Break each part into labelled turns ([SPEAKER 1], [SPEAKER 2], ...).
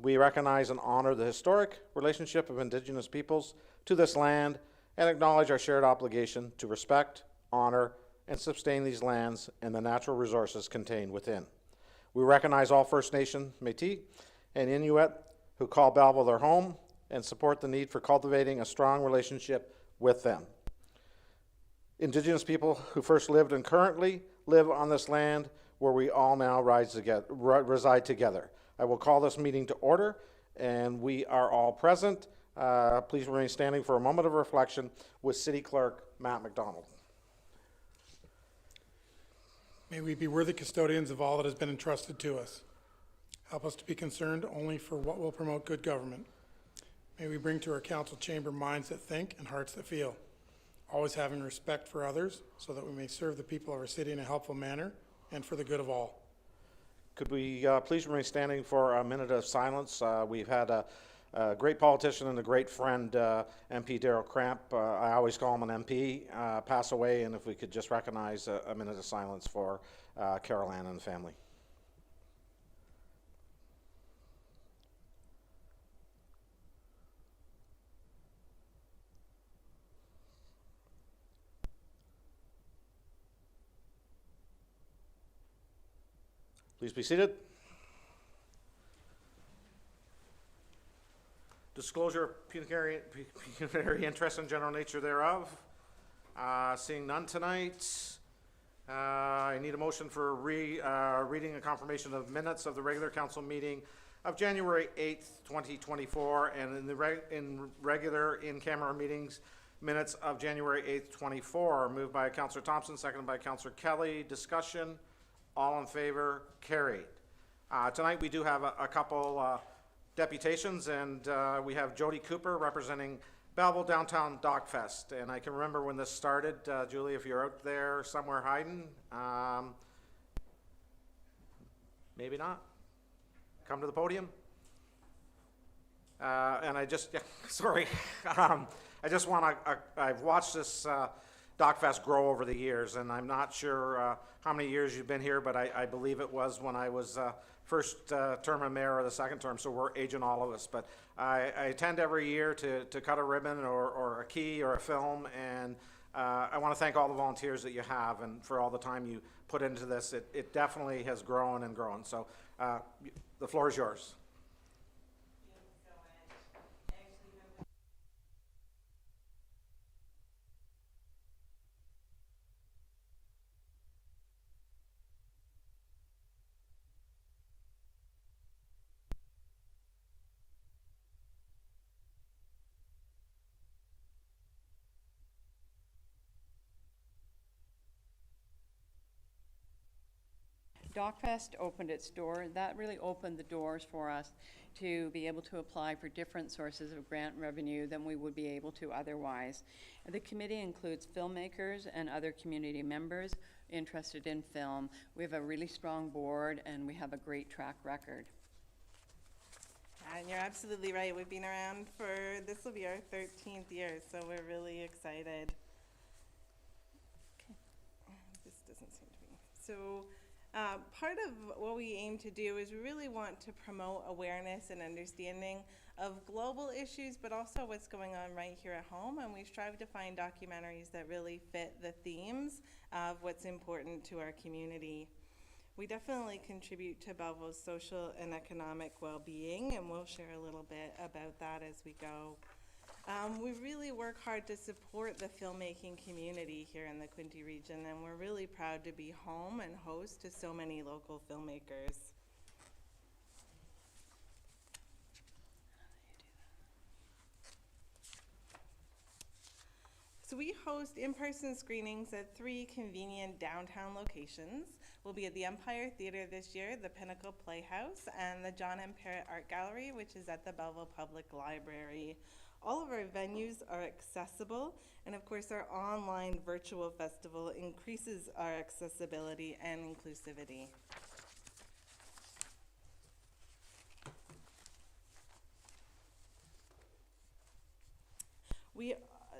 [SPEAKER 1] We recognize and honor the historic relationship of Indigenous peoples to this land and acknowledge our shared obligation to respect, honor, and sustain these lands and the natural resources contained within. We recognize all First Nation, Métis, and Inuit who call Belleville their home and support the need for cultivating a strong relationship with them. Indigenous people who first lived and currently live on this land where we all now reside together. I will call this meeting to order, and we are all present. Please remain standing for a moment of reflection with City Clerk Matt McDonald.
[SPEAKER 2] May we be worthy custodians of all that has been entrusted to us. Help us to be concerned only for what will promote good government. May we bring to our council chamber minds that think and hearts that feel, always having respect for others so that we may serve the people of our city in a helpful manner and for the good of all.
[SPEAKER 1] Could we please remain standing for a minute of silence? We've had a great politician and a great friend, MP Darrell Cramp, I always call him an MP, pass away, and if we could just recognize a minute of silence for Carol Ann and the family. Please be seated. Disclosure of pecuniary interest and general nature thereof. Seeing none tonight, I need a motion for reading a confirmation of minutes of the regular council meeting of January 8th, 2024, and in regular in-camera meetings minutes of January 8th, 24. Moved by Councillor Thompson, seconded by Councillor Kelly. Discussion. All in favor? Carried. Tonight we do have a couple deputations, and we have Jody Cooper representing Belleville Downtown Docfest. And I can remember when this started. Julie, if you're out there somewhere hiding, maybe not. Come to the podium. And I just, sorry, I just want to, I've watched this Docfest grow over the years, and I'm not sure how many years you've been here, but I believe it was when I was first term of mayor or the second term, so we're aging all of us. But I attend every year to cut a ribbon or a key or a film, and I want to thank all the volunteers that you have and for all the time you put into this. It definitely has grown and grown. So the floor is yours.
[SPEAKER 3] Docfest opened its door. That really opened the doors for us to be able to apply for different sources of grant revenue than we would be able to otherwise. The committee includes filmmakers and other community members interested in film. We have a really strong board, and we have a great track record.
[SPEAKER 4] And you're absolutely right. We've been around for, this will be our 13th year, so we're really excited. Okay. This doesn't seem to be. So part of what we aim to do is we really want to promote awareness and understanding of global issues, but also what's going on right here at home. And we strive to find documentaries that really fit the themes of what's important to our community. We definitely contribute to Belleville's social and economic well-being, and we'll share a little bit about that as we go. We really work hard to support the filmmaking community here in the Quinte region, and we're really proud to be home and host to so many local filmmakers. So we host in-person screenings at 3 convenient downtown locations. We'll be at the Empire Theatre this year, the Pinnacle Playhouse, and the John M. Parrott Art Gallery, which is at the Belleville Public Library. All of our venues are accessible, and of course our online virtual festival increases our accessibility and inclusivity. We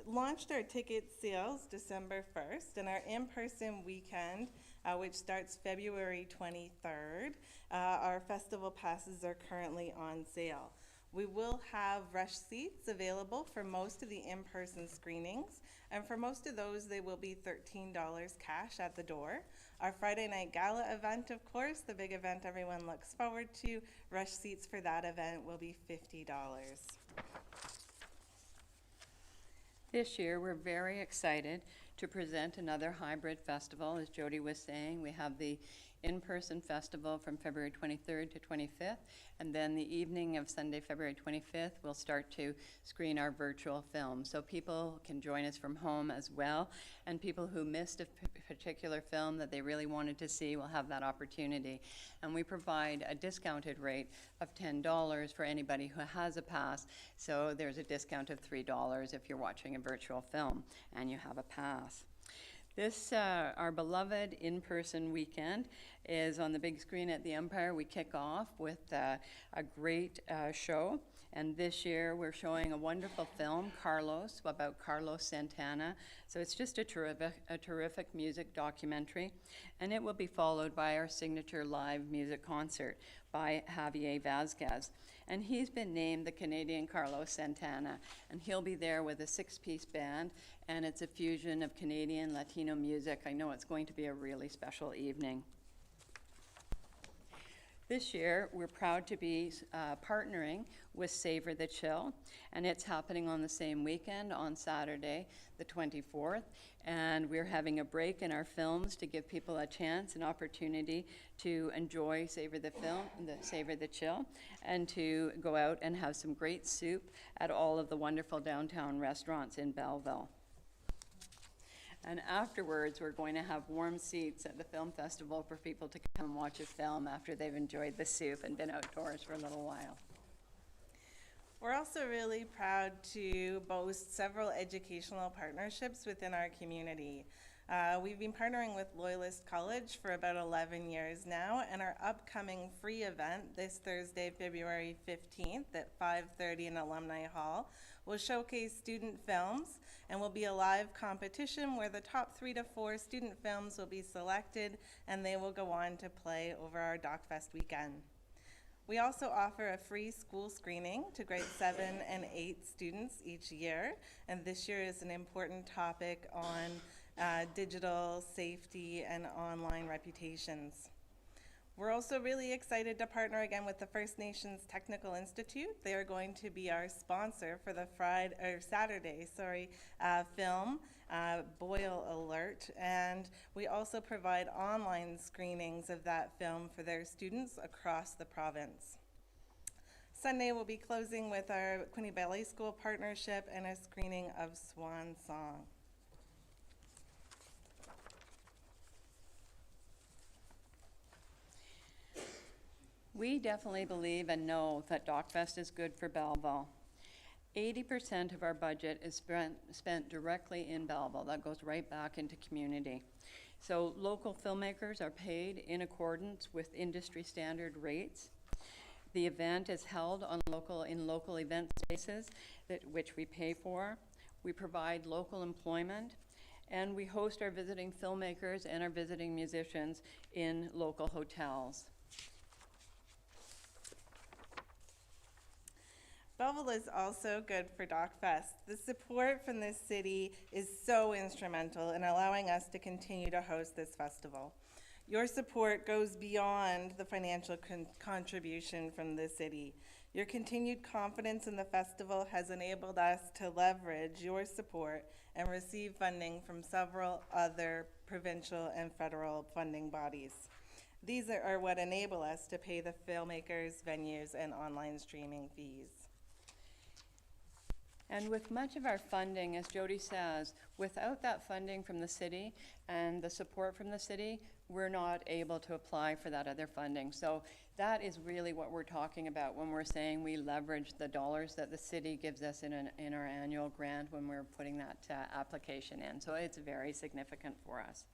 [SPEAKER 4] launched our ticket sales December 1st, and our in-person weekend which starts February 23rd. Our festival passes are currently on sale. We will have rush seats available for most of the in-person screenings, and for most of those, they will be $13 cash at the door. Our Friday night gala event, of course, the big event everyone looks forward to, rush seats for that event will be $50.
[SPEAKER 3] This year, we're very excited to present another hybrid festival. As Jody was saying, we have the in-person festival from February 23rd to 25th, and then the evening of Sunday, February 25th, we'll start to screen our virtual film. So people can join us from home as well, and people who missed a particular film that they really wanted to see will have that opportunity. And we provide a discounted rate of $10 for anybody who has a pass, so there's a discount of $3 if you're watching a virtual film and you have a pass. This, our beloved in-person weekend, is on the big screen at the Empire. We kick off with a great show, and this year we're showing a wonderful film, Carlos, about Carlos Santana. So it's just a terrific music documentary, and it will be followed by our signature live music concert by Javier Vazquez. And he's been named the Canadian Carlos Santana, and he'll be there with a 6-piece band, and it's a fusion of Canadian Latino music. I know it's going to be a really special evening. This year, we're proud to be partnering with Savor the Chill, and it's happening on the same weekend on Saturday, the 24th, and we're having a break in our films to give people a chance, an opportunity to enjoy Savor the Chill, and to go out and have some great soup at all of the wonderful downtown restaurants in Belleville. And afterwards, we're going to have warm seats at the film festival for people to come and watch a film after they've enjoyed the soup and been outdoors for a little while.
[SPEAKER 4] We're also really proud to boast several educational partnerships within our community. We've been partnering with Loyalist College for about 11 years now, and our upcoming free event this Thursday, February 15th at 5:30 in Alumni Hall will showcase student films and will be a live competition where the top 3 to 4 student films will be selected, and they will go on to play over our Docfest weekend. We also offer a free school screening to grade 7 and 8 students each year, and this year is an important topic on digital safety and online reputations. We're also really excited to partner again with the First Nations Technical Institute. They are going to be our sponsor for the Saturday film, Boil Alert, and we also provide online screenings of that film for their students across the province. Sunday, we'll be closing with our Quinte Ballet School partnership and a screening of Swan Song.
[SPEAKER 3] We definitely believe and know that Docfest is good for Belleville. 80% of our budget is spent directly in Belleville. That goes right back into community. So local filmmakers are paid in accordance with industry standard rates. The event is held on in local event spaces which we pay for. We provide local employment, and we host our visiting filmmakers and our visiting musicians in local hotels.
[SPEAKER 4] Belleville is also good for Docfest. The support from this city is so instrumental in allowing us to continue to host this festival. Your support goes beyond the financial contribution from the city. Your continued confidence in the festival has enabled us to leverage your support and receive funding from several other provincial and federal funding bodies. These are what enable us to pay the filmmakers, venues, and online streaming fees.
[SPEAKER 3] And with much of our funding, as Jody says, without that funding from the city and the support from the city, we're not able to apply for that other funding. So that is really what we're talking about when we're saying we leverage the dollars that the city gives us in our annual grant when we're putting that application in. So it's very significant for us.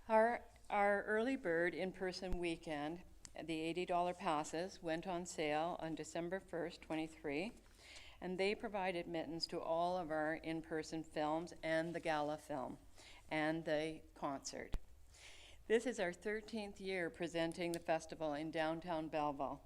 [SPEAKER 3] Our early bird in-person weekend, the $80 passes, went on sale on December 1st, 23. And they provide admittance to all of our in-person films and the gala film and the concert. This is our 13th year presenting the festival in downtown Belleville.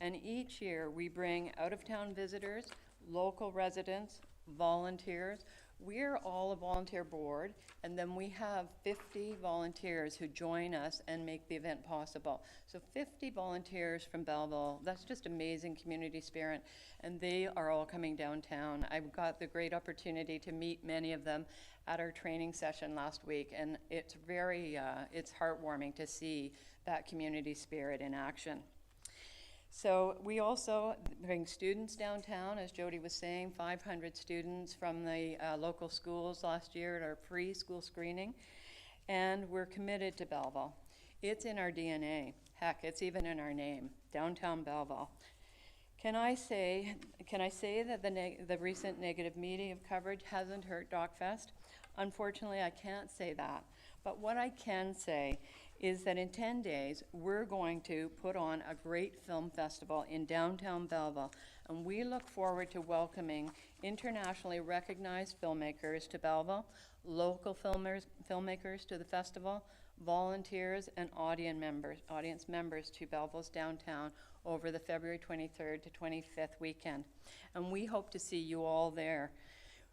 [SPEAKER 3] And each year we bring out-of-town visitors, local residents, volunteers. We're all a volunteer board, and then we have 50 volunteers who join us and make the event possible. So 50 volunteers from Belleville, that's just amazing community spirit, and they are all coming downtown. I've got the great opportunity to meet many of them at our training session last week, and it's it's heartwarming to see that community spirit in action. So we also bring students downtown, as Jody was saying, 500 students from the local schools last year at our free school screening, and we're committed to Belleville. It's in our DNA. Heck, it's even in our name, Downtown Belleville. Can I say that the recent negative media coverage hasn't hurt Docfest? Unfortunately, I can't say that. But what I can say is that in 10 days, we're going to put on a great film festival in downtown Belleville, and we look forward to welcoming internationally recognized filmmakers to Belleville, local filmmakers to the festival, volunteers, and audience members to Belleville's downtown over the February 23rd to 25th weekend. And we hope to see you all there.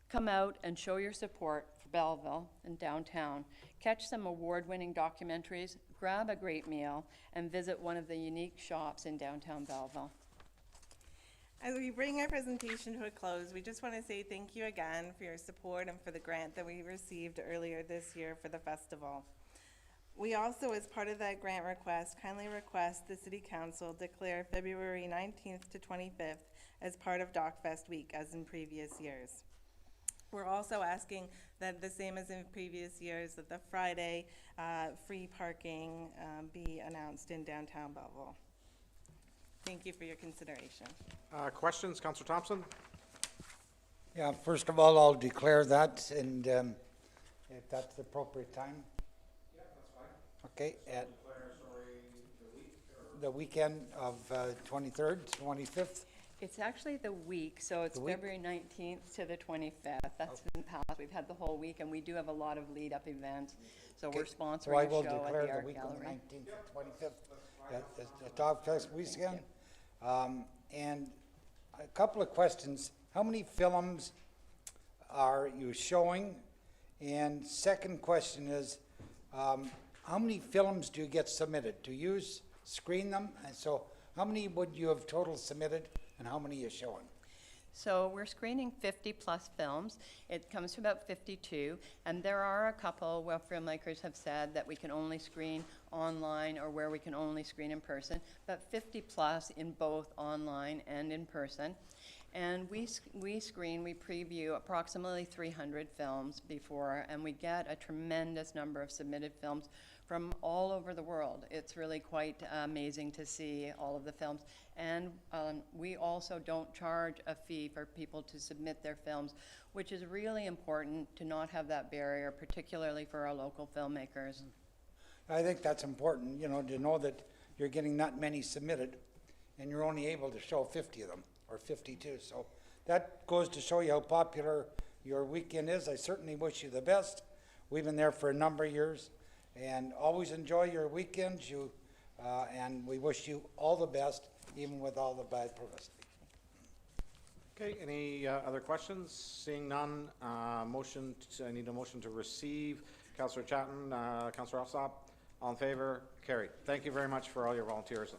[SPEAKER 3] Come out and show your support for Belleville and downtown. Catch some award-winning documentaries, grab a great meal, and visit one of the unique shops in downtown Belleville.
[SPEAKER 4] As we bring our presentation to a close, we just want to say thank you again for your support and for the grant that we received earlier this year for the festival. We also, as part of that grant request, kindly request the City Council declare February 19th to 25th as part of Docfest Week, as in previous years. We're also asking that, the same as in previous years, that the Friday free parking be announced in downtown Belleville. Thank you for your consideration.
[SPEAKER 1] Questions, Councillor Thompson?
[SPEAKER 5] Yeah, first of all, I'll declare that, and if that's the appropriate time.
[SPEAKER 1] Yeah, that's fine.
[SPEAKER 5] Okay, at
[SPEAKER 1] Declare, the week, or?
[SPEAKER 5] the weekend of 23rd, 25th.
[SPEAKER 3] It's actually the week, so it's
[SPEAKER 5] The week?
[SPEAKER 3] February 19th to the 25th. That's been passed. We've had the whole week, and we do have a lot of lead-up events. So we're
[SPEAKER 5] Okay, so I
[SPEAKER 3] sponsoring a
[SPEAKER 5] will
[SPEAKER 3] show at
[SPEAKER 5] declare
[SPEAKER 3] the
[SPEAKER 5] the
[SPEAKER 3] Art
[SPEAKER 5] week of the
[SPEAKER 3] Gallery.
[SPEAKER 5] 19th and 25th at the Docfest weekend. And a couple of questions. How many films are you showing? And second question is, how many films do you get submitted? Do you screen them? And so how many would you have total submitted, and how many are you showing?
[SPEAKER 3] So we're screening 50-plus films. It comes to about 52, and there are a couple where filmmakers have said that we can only screen online or where we can only screen in person, but 50-plus in both online and in person. And we preview approximately 300 films before, and we get a tremendous number of submitted films from all over the world. It's really quite amazing to see all of the films. And we also don't charge a fee for people to submit their films, which is really important to not have that barrier, particularly for our local filmmakers.
[SPEAKER 5] I think that's important, you know, to know that you're getting that many submitted, and you're only able to show 50 of them, or 52. So that goes to show you how popular your weekend is. I certainly wish you the best. We've been there for a number of years, and always enjoy your weekends. And we wish you all the best, even with all the bad publicity.
[SPEAKER 1] Okay, any other questions? Seeing none, I need a motion to receive. Councillor Chatton, Councillor Alsop, all in favor? Carried. Thank you very much for all your volunteers.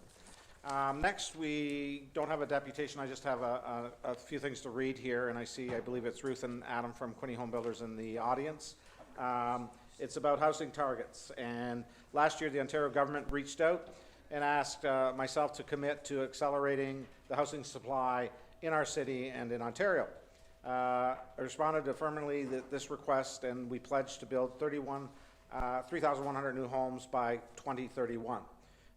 [SPEAKER 1] Next, we don't have a deputation. I just have a few things to read here, and I believe it's Ruth and Adam from Quinney Home Builders in the audience. It's about housing targets, and last year the Ontario government reached out and asked myself to commit to accelerating the housing supply in our city and in Ontario. I responded affirmatively to this request, and we pledged to build 3,100 new homes by 2031.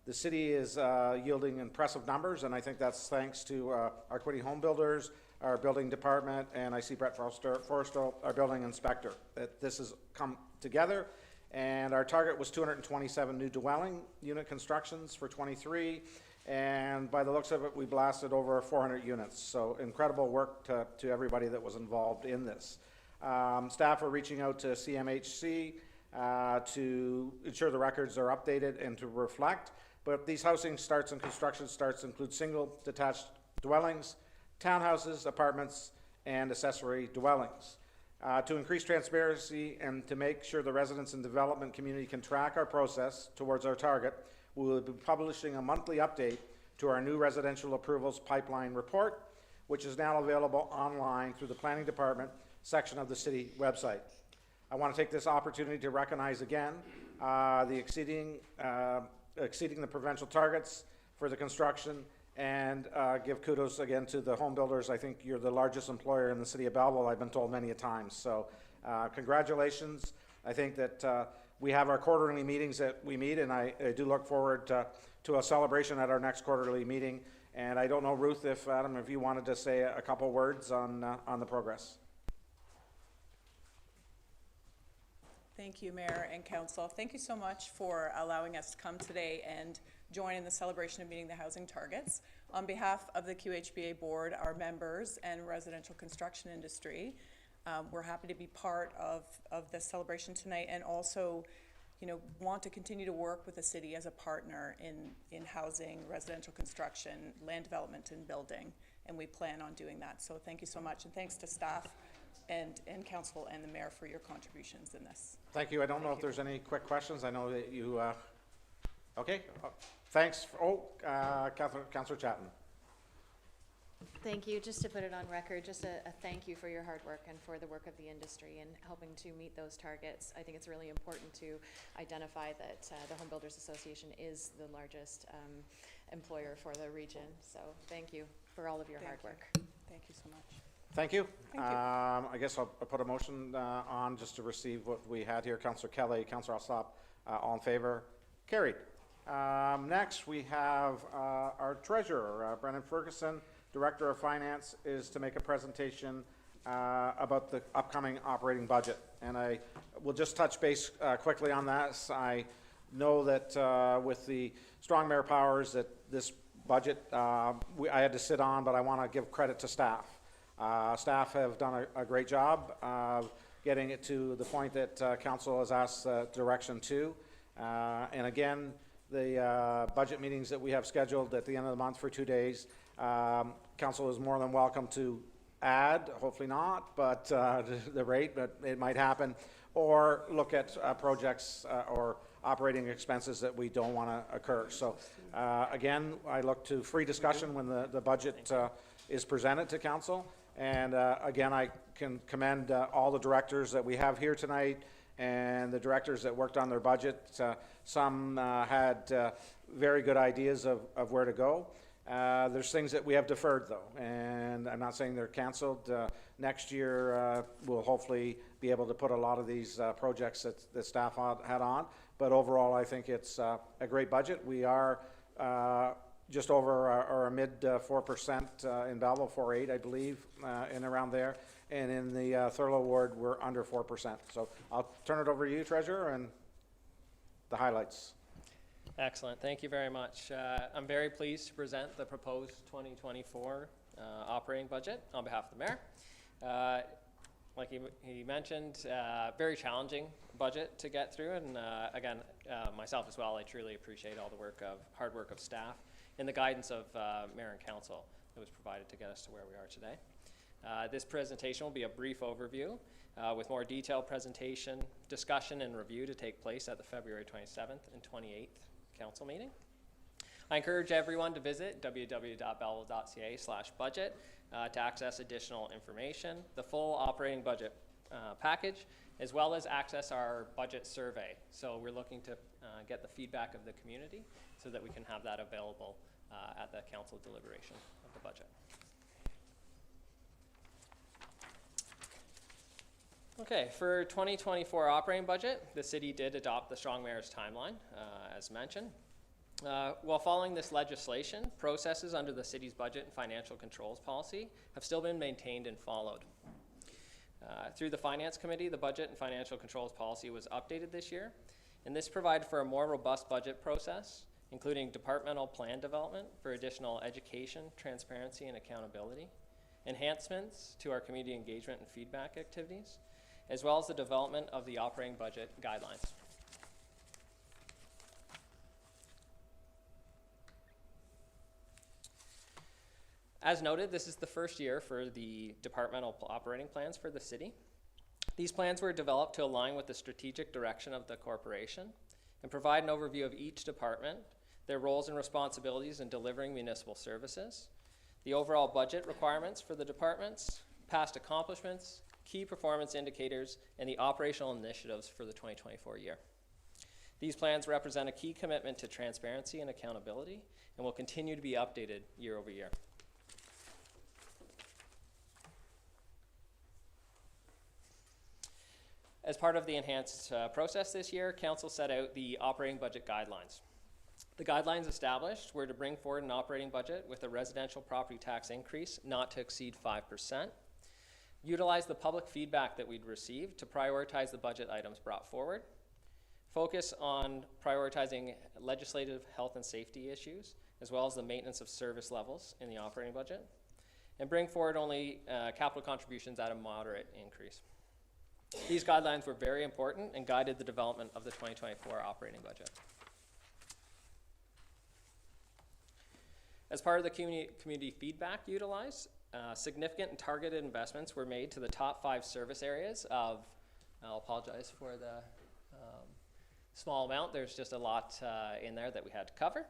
[SPEAKER 1] The city is yielding impressive numbers, and I think that's thanks to our Quinney Home Builders, our building department, and I see Brett Forrestal, our building inspector, that this has come together. And our target was 227 new dwelling unit constructions for 23, and by the looks of it, we blasted over 400 units. So incredible work to everybody that was involved in this. Staff are reaching out to CMHC to ensure the records are updated and to reflect. But these housing starts and construction starts include single detached dwellings, townhouses, apartments, and accessory dwellings. To increase transparency and to make sure the residents and development community can track our process towards our target, we will be publishing a monthly update to our new residential approvals pipeline report, which is now available online through the Planning Department section of the city website. I want to take this opportunity to recognize again the exceeding the provincial targets for the construction and give kudos again to the home builders. I think you're the largest employer in the city of Belleville, I've been told many a times. So congratulations. I think that we have our quarterly meetings that we meet, and I do look forward to a celebration at our next quarterly meeting. And I don't know, Ruth, if Adam, if you wanted to say a couple words on the progress.
[SPEAKER 6] Thank you, Mayor and Council. Thank you so much for allowing us to come today and join in the celebration of meeting the housing targets. On behalf of the QHBA Board, our members, and residential construction industry, we're happy to be part of this celebration tonight, and also, want to continue to work with the city as a partner in housing, residential construction, land development, and building, and we plan on doing that. So thank you so much, and thanks to staff and council and the mayor for your contributions in this.
[SPEAKER 1] Thank you. I don't know if there's any quick questions. I know that you, okay. Thanks. Councillor Chapman.
[SPEAKER 7] Thank you. Just to put it on record, just a thank you for your hard work and for the work of the industry in helping to meet those targets. I think it's really important to identify that the Home Builders Association is the largest employer for the region. So thank you for all of your hard work.
[SPEAKER 6] Thank you so much.
[SPEAKER 1] Thank you.
[SPEAKER 6] Thank you.
[SPEAKER 1] I guess I'll put a motion on just to receive what we had here. Councillor Kelly, Councillor Alsop, all in favor? Carried. Next, we have our treasurer, Brendan Ferguson, Director of Finance, is to make a presentation about the upcoming operating budget. And I will just touch base quickly on that. I know that with the strong mayor powers that this budget I had to sit on, but I want to give credit to staff. Staff have done a great job of getting it to the point that council has asked direction to. And again, the budget meetings that we have scheduled at the end of the month for 2 days, council is more than welcome to add, hopefully not, but the rate, but it might happen, or look at projects or operating expenses that we don't want to occur. So again, I look to free discussion when the budget is presented to council. And again, I can commend all the directors that we have here tonight and the directors that worked on their budget. Some had very good ideas of where to go. There's things that we have deferred, though, and I'm not saying they're canceled. Next year, we'll hopefully be able to put a lot of these projects that staff had on. But overall, I think it's a great budget. We are just over our mid 4% in Belleville, 4.8, I believe, and around there. And in the Thurlow Ward, we're under 4%. So I'll turn it over to you, Treasurer, and the highlights.
[SPEAKER 8] Excellent. Thank you very much. I'm very pleased to present the proposed 2024 operating budget on behalf of the mayor. Like he mentioned, very challenging budget to get through, and again, myself as well, I truly appreciate all the hard work of staff and the guidance of mayor and council that was provided to get us to where we are today. This presentation will be a brief overview with more detailed presentation, discussion, and review to take place at the February 27th and 28th council meeting. I encourage everyone to visit www.belleville.ca/budget to access additional information, the full operating budget package, as well as access our budget survey. So we're looking to get the feedback of the community so that we can have that available at the council deliberation of the budget. Okay, for 2024 operating budget, the city did adopt the Strong Mayor's timeline, as mentioned. While following this legislation, processes under the city's budget and financial controls policy have still been maintained and followed. Through the Finance Committee, the budget and financial controls policy was updated this year, and this provided for a more robust budget process, including departmental plan development for additional education, transparency, and accountability, enhancements to our community engagement and feedback activities, as well as the development of the operating budget guidelines. As noted, this is the first year for the departmental operating plans for the city. These plans were developed to align with the strategic direction of the corporation and provide an overview of each department, their roles and responsibilities in delivering municipal services, the overall budget requirements for the departments, past accomplishments, key performance indicators, and the operational initiatives for the 2024 year. These plans represent a key commitment to transparency and accountability and will continue to be updated year over year. As part of the enhanced process this year, Council set out the operating budget guidelines. The guidelines established were to bring forward an operating budget with a residential property tax increase not to exceed 5%, utilize the public feedback that we'd received to prioritize the budget items brought forward, focus on prioritizing legislative health and safety issues, as well as the maintenance of service levels in the operating budget, and bring forward only capital contributions at a moderate increase. These guidelines were very important and guided the development of the 2024 operating budget. As part of the community feedback utilized, significant and targeted investments were made to the top 5 service areas of, I'll apologize for the small amount, there's just a lot in there that we had to cover.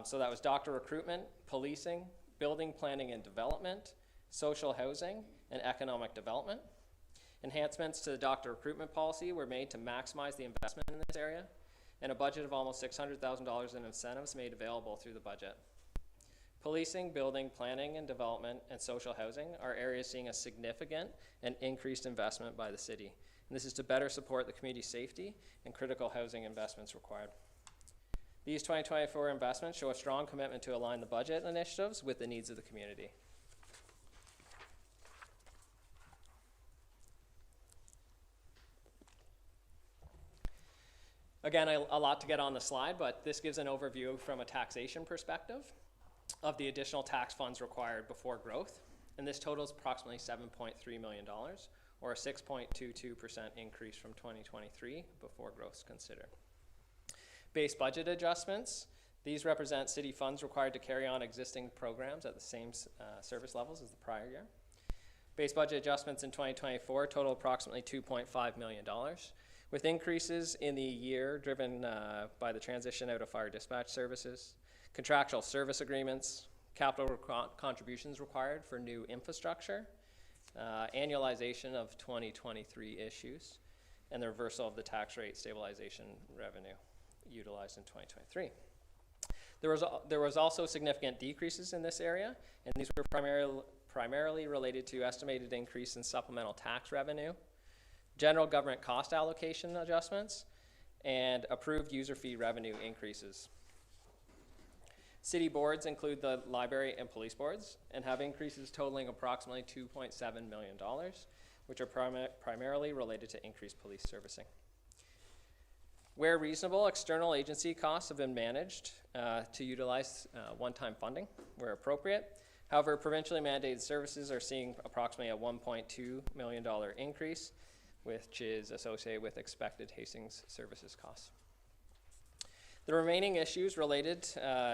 [SPEAKER 8] So that was doctor recruitment, policing, building planning and development, social housing, and economic development. Enhancements to the doctor recruitment policy were made to maximize the investment in this area, and a budget of almost $600,000 in incentives made available through the budget. Policing, building, planning and development, and social housing are areas seeing a significant and increased investment by the city. And this is to better support the community safety and critical housing investments required. These 2024 investments show a strong commitment to align the budget initiatives with the needs of the community. Again, a lot to get on the slide, but this gives an overview from a taxation perspective of the additional tax funds required before growth. And this totals approximately $7.3 million, or a 6.22% increase from 2023 before growth is considered. Base budget adjustments. These represent city funds required to carry on existing programs at the same service levels as the prior year. Base budget adjustments in 2024 total approximately $2.5 million. With increases in the year driven by the transition out of fire dispatch services, contractual service agreements, capital contributions required for new infrastructure, annualization of 2023 issues, and the reversal of the tax rate stabilization revenue utilized in 2023. There was also significant decreases in this area, and these were primarily related to estimated increase in supplemental tax revenue, general government cost allocation adjustments, and approved user fee revenue increases. City boards include the library and police boards and have increases totaling approximately $2.7 million, which are primarily related to increased police servicing. Where reasonable, external agency costs have been managed to utilize one-time funding where appropriate. However, provincially mandated services are seeing approximately a $1.2 million increase, which is associated with expected Hastings services costs. The remaining issues related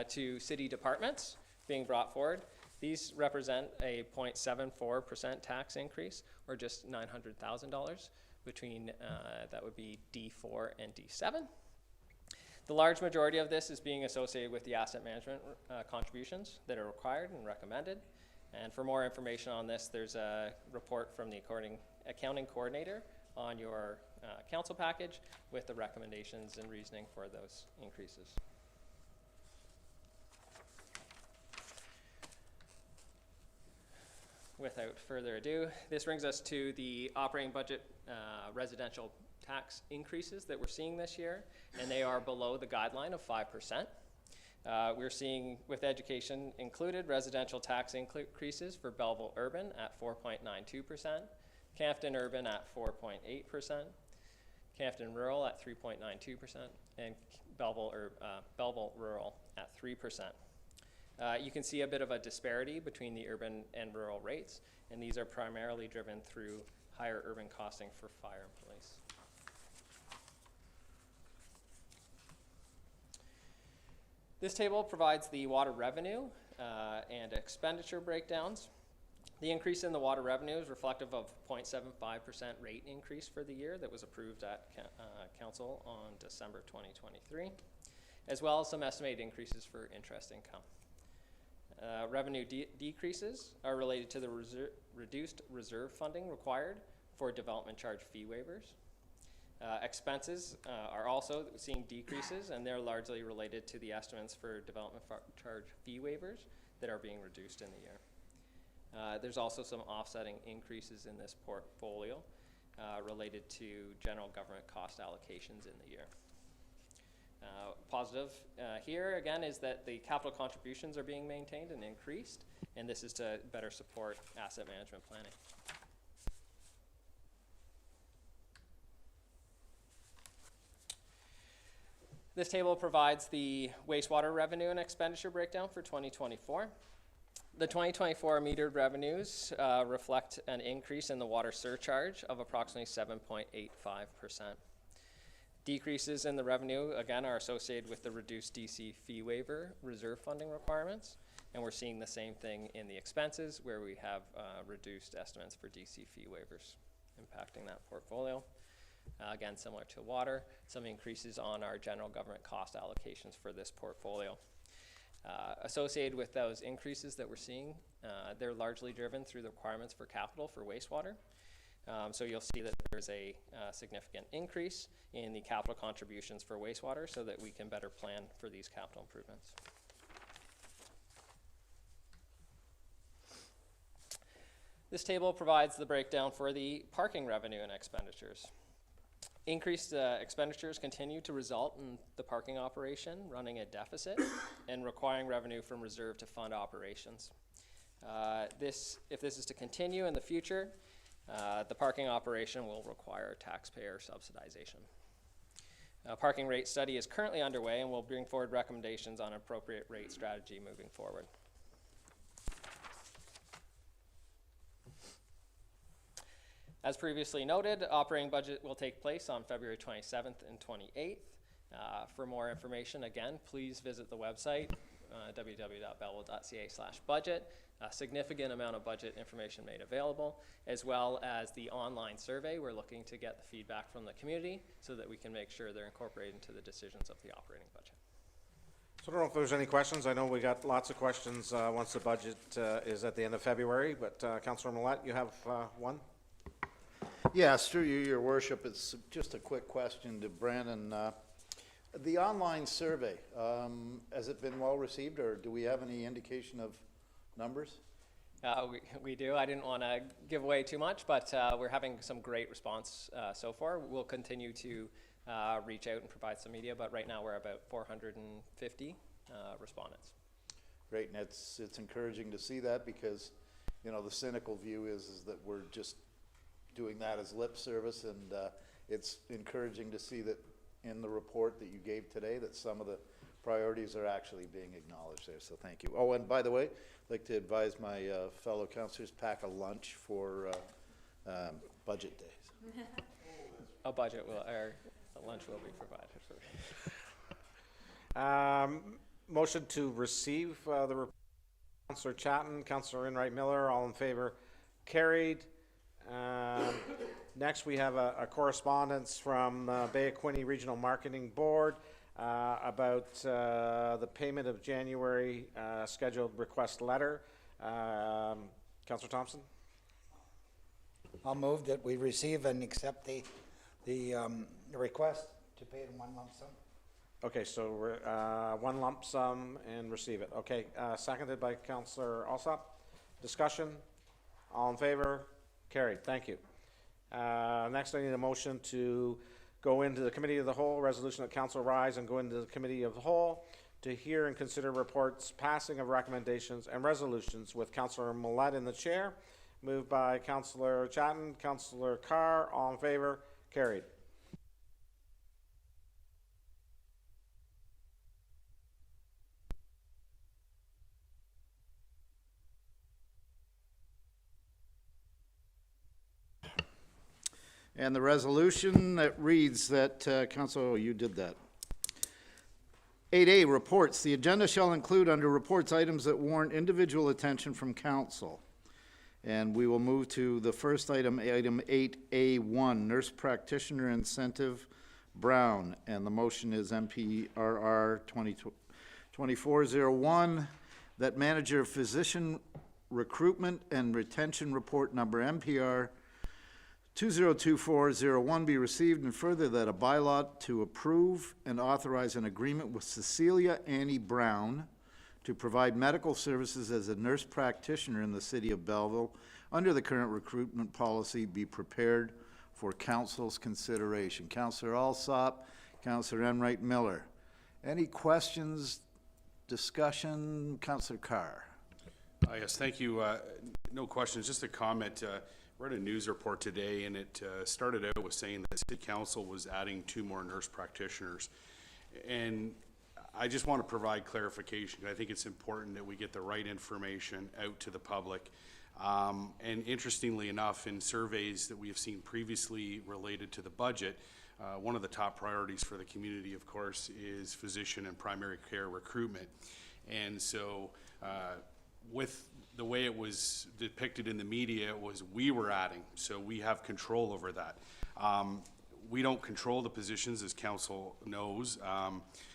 [SPEAKER 8] to city departments being brought forward, these represent a 0.74% tax increase, or just $900,000 between, that would be D4 and D7. The large majority of this is being associated with the asset management contributions that are required and recommended. And for more information on this, there's a report from the accounting coordinator on your council package with the recommendations and reasoning for those increases. Without further ado, this brings us to the operating budget residential tax increases that we're seeing this year, and they are below the guideline of 5%. We're seeing, with education included, residential tax increases for Belleville Urban at 4.92%, Campton Urban at 4.8%, Campton Rural at 3.92%, and Belleville Rural at 3%. You can see a bit of a disparity between the urban and rural rates, and these are primarily driven through higher urban costing for fire and police. This table provides the water revenue and expenditure breakdowns. The increase in the water revenue is reflective of 0.75% rate increase for the year that was approved at Council on December 2023, as well as some estimated increases for interest income. Revenue decreases are related to the reduced reserve funding required for development charge fee waivers. Expenses are also seeing decreases, and they're largely related to the estimates for development charge fee waivers that are being reduced in the year. There's also some offsetting increases in this portfolio related to general government cost allocations in the year. Positive here again is that the capital contributions are being maintained and increased, and this is to better support asset management planning. This table provides the wastewater revenue and expenditure breakdown for 2024. The 2024 metered revenues reflect an increase in the water surcharge of approximately 7.85%. Decreases in the revenue, again, are associated with the reduced DC fee waiver reserve funding requirements, and we're seeing the same thing in the expenses, where we have reduced estimates for DC fee waivers impacting that portfolio. Again, similar to water, some increases on our general government cost allocations for this portfolio. Associated with those increases that we're seeing, they're largely driven through the requirements for capital for wastewater. So you'll see that there's a significant increase in the capital contributions for wastewater so that we can better plan for these capital improvements. This table provides the breakdown for the parking revenue and expenditures. Increased expenditures continue to result in the parking operation running a deficit and requiring revenue from reserve to fund operations. If this is to continue in the future, the parking operation will require taxpayer subsidization. A parking rate study is currently underway and will bring forward recommendations on appropriate rate strategy moving forward. As previously noted, operating budget will take place on February 27th and 28th. For more information, again, please visit the website, www.belleville.ca/budget. A significant amount of budget information made available, as well as the online survey. We're looking to get the feedback from the community so that we can make sure they're incorporated into the decisions of the operating budget.
[SPEAKER 1] So I don't know if there's any questions. I know we got lots of questions once the budget is at the end of February, but Councillor Millett, you have one?
[SPEAKER 9] Yes, through you, Your Worship. It's just a quick question to Brandon. The online survey, has it been well received, or do we have any indication of numbers?
[SPEAKER 8] We do. I didn't want to give away too much, but we're having some great response so far. We'll continue to reach out and provide some media, but right now we're about 450 respondents.
[SPEAKER 9] Great, and it's encouraging to see that, because, you know, the cynical view is that we're just doing that as lip service, and it's encouraging to see that in the report that you gave today that some of the priorities are actually being acknowledged there, so thank you. Oh, and by the way, I'd like to advise my fellow councillors, pack a lunch for budget days.
[SPEAKER 8] A budget will, or a lunch will be provided.
[SPEAKER 1] Motion to receive the report. Councillor Chatton, Councillor Enright Miller, all in favor, carried. Next, we have a correspondence from Bay of Quinte Regional Marketing Board about the payment of January scheduled request letter. Councillor Thompson?
[SPEAKER 5] I'll move that we receive and accept the request to pay it in one lump sum.
[SPEAKER 1] Okay, so we're, one lump sum and receive it. Okay, seconded by Councillor Alsop. Discussion? All in favor? Carried. Thank you. Next, I need a motion to go into the Committee of the Whole, resolution that Council rise and go into the Committee of the Whole to hear and consider reports, passing of recommendations and resolutions with Councillor Millett in the chair. Moved by Councillor Chatton, Councillor Carr. All in favor? Carried.
[SPEAKER 9] And the resolution that reads that, Council, you did that. 8A, reports. The agenda shall include under reports items that warrant individual attention from council. And we will move to the first item, item 8A1, nurse practitioner incentive, Brown. And the motion is MPRR 2401, that manager physician recruitment and retention report number MPR 202401 be received, and further that a bylaw to approve and authorize an agreement with Cecilia Annie Brown to provide medical services as a nurse practitioner in the city of Belleville under the current recruitment policy be prepared for council's consideration. Councillor Alsop, Councillor Enright Miller. Any questions, discussion? Councillor Carr.
[SPEAKER 10] Yes, thank you. No questions, just a comment. Read a news report today, and it started out with saying that City Council was adding 2 more nurse practitioners. And I just want to provide clarification. I think it's important that we get the right information out to the public. And interestingly enough, in surveys that we have seen previously related to the budget, one of the top priorities for the community, of course, is physician and primary care recruitment. And so with the way it was depicted in the media, it was we were adding, so we have control over that. We don't control the positions, as council knows.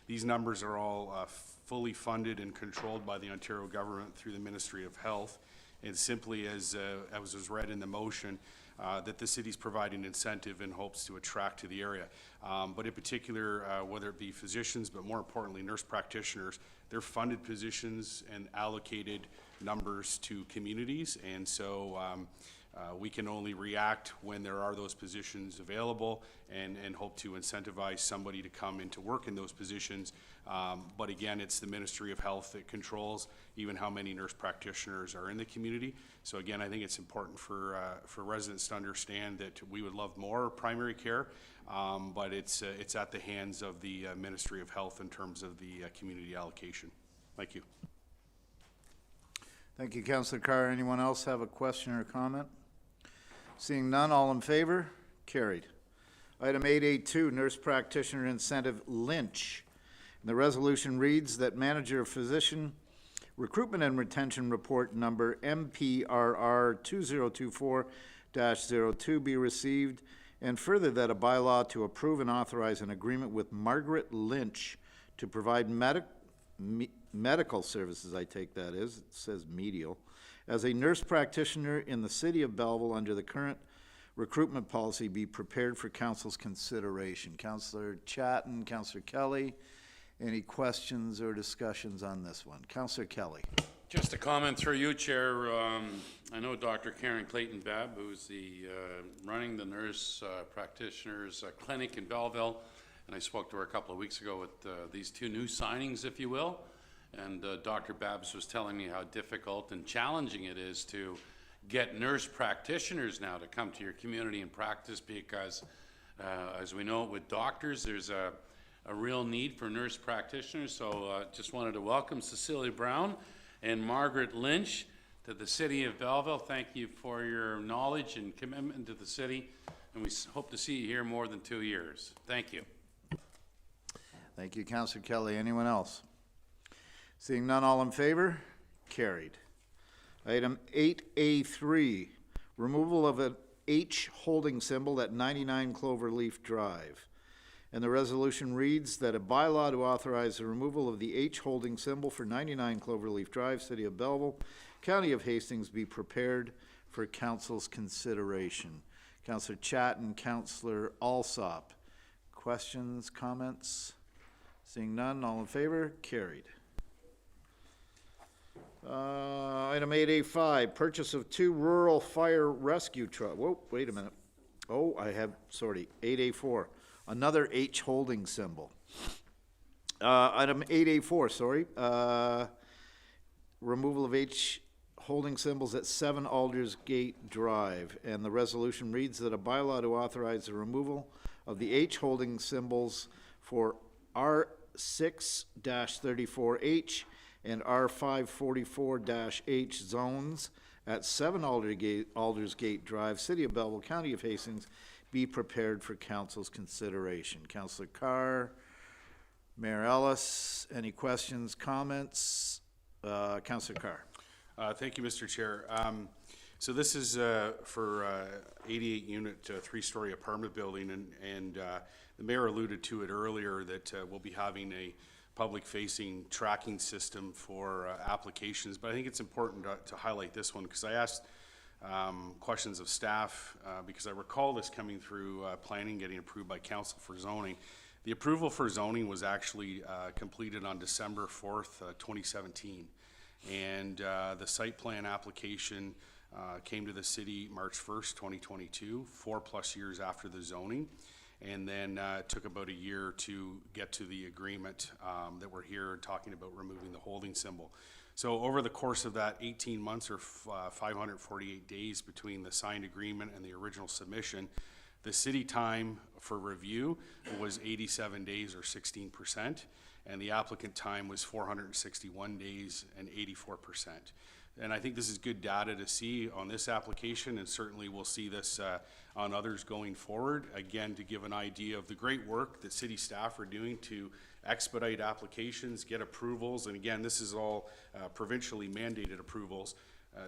[SPEAKER 10] These numbers are all fully funded and controlled by the Ontario government through the Ministry of Health. And simply as was read in the motion, that the city's providing incentive in hopes to attract to the area. But in particular, whether it be physicians, but more importantly, nurse practitioners, they're funded positions and allocated numbers to communities. And so we can only react when there are those positions available and hope to incentivize somebody to come into work in those positions. But again, it's the Ministry of Health that controls even how many nurse practitioners are in the community. So again, I think it's important for residents to understand that we would love more primary care, but it's at the hands of the Ministry of Health in terms of the community allocation. Thank you.
[SPEAKER 9] Thank you, Councillor Carr. Anyone else have a question or comment? Seeing none, all in favor? Carried. Item 8A2, nurse practitioner incentive, Lynch. And the resolution reads that manager of physician recruitment and retention report number MPRR 2024-02 be received, and further that a bylaw to approve and authorize an agreement with Margaret Lynch to provide medical services, I take that is, it says medial, as a nurse practitioner in the city of Belleville under the current recruitment policy be prepared for council's consideration. Councillor Chatton, Councillor Kelly, any questions or discussions on this one? Councillor Kelly.
[SPEAKER 11] Just a comment through you, Chair. I know Dr. Karen Clayton-Babb, who's running the nurse practitioners clinic in Belleville, and I spoke to her a couple of weeks ago with these 2 new signings, if you will. And Dr. Babbs was telling me how difficult and challenging it is to get nurse practitioners now to come to your community and practice, because as we know with doctors, there's a real need for nurse practitioners. So just wanted to welcome Cecilia Brown and Margaret Lynch to the city of Belleville. Thank you for your knowledge and commitment to the city, and we hope to see you here more than 2 years. Thank you.
[SPEAKER 9] Thank you, Councillor Kelly. Anyone else? Seeing none, all in favor? Carried. Item 8A3, removal of an H holding symbol at 99 Cloverleaf Drive. And the resolution reads that a bylaw to authorize the removal of the H holding symbol for 99 Cloverleaf Drive, City of Belleville, County of Hastings, be prepared for council's consideration. Councillor Chatton, Councillor Alsop. Questions, comments? Seeing none, all in favor? Carried. Item 8A5, purchase of 2 rural fire rescue trucks. Whoa, wait a minute. Oh, 8A4, another H holding symbol. Item 8A4, removal of H holding symbols at 7 Aldersgate Drive. And the resolution reads that a bylaw to authorize the removal of the H holding symbols for R6-34H and R544-H zones at 7 Aldersgate Drive, City of Belleville, County of Hastings, be prepared for council's consideration. Councillor Carr, Mayor Ellis, any questions, comments? Councillor Carr.
[SPEAKER 10] Thank you, Mr. Chair. So this is for 88-unit, 3-story apartment building, and the mayor alluded to it earlier that we'll be having a public-facing tracking system for applications, but I think it's important to highlight this one because I asked questions of staff because I recall this coming through planning, getting approved by council for zoning. The approval for zoning was actually completed on December 4th, 2017, and the site plan application came to the city March 1st, 2022, 4+ years after the zoning. And then it took about a year to get to the agreement that we're here talking about removing the holding symbol. So over the course of that 18 months or 548 days between the signed agreement and the original submission, the city time for review was 87 days or 16%, and the applicant time was 461 days and 84%. And I think this is good data to see on this application, and certainly we'll see this on others going forward. Again, to give an idea of the great work that city staff are doing to expedite applications, get approvals, and again, this is all provincially mandated approvals,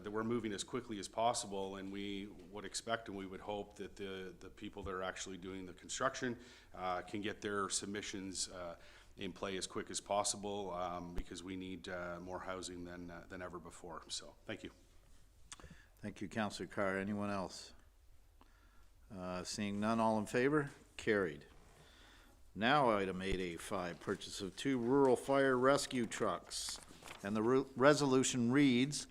[SPEAKER 10] that we're moving as quickly as possible, and we would expect and we would hope that the people that are actually doing the construction can get their submissions in play as quick as possible because we need more housing than ever before. So, thank you.
[SPEAKER 9] Thank you, Councillor Carr. Anyone else? Seeing none, all in favor? Carried. Now, item 8A5, purchase of 2 rural fire rescue trucks. And the resolution reads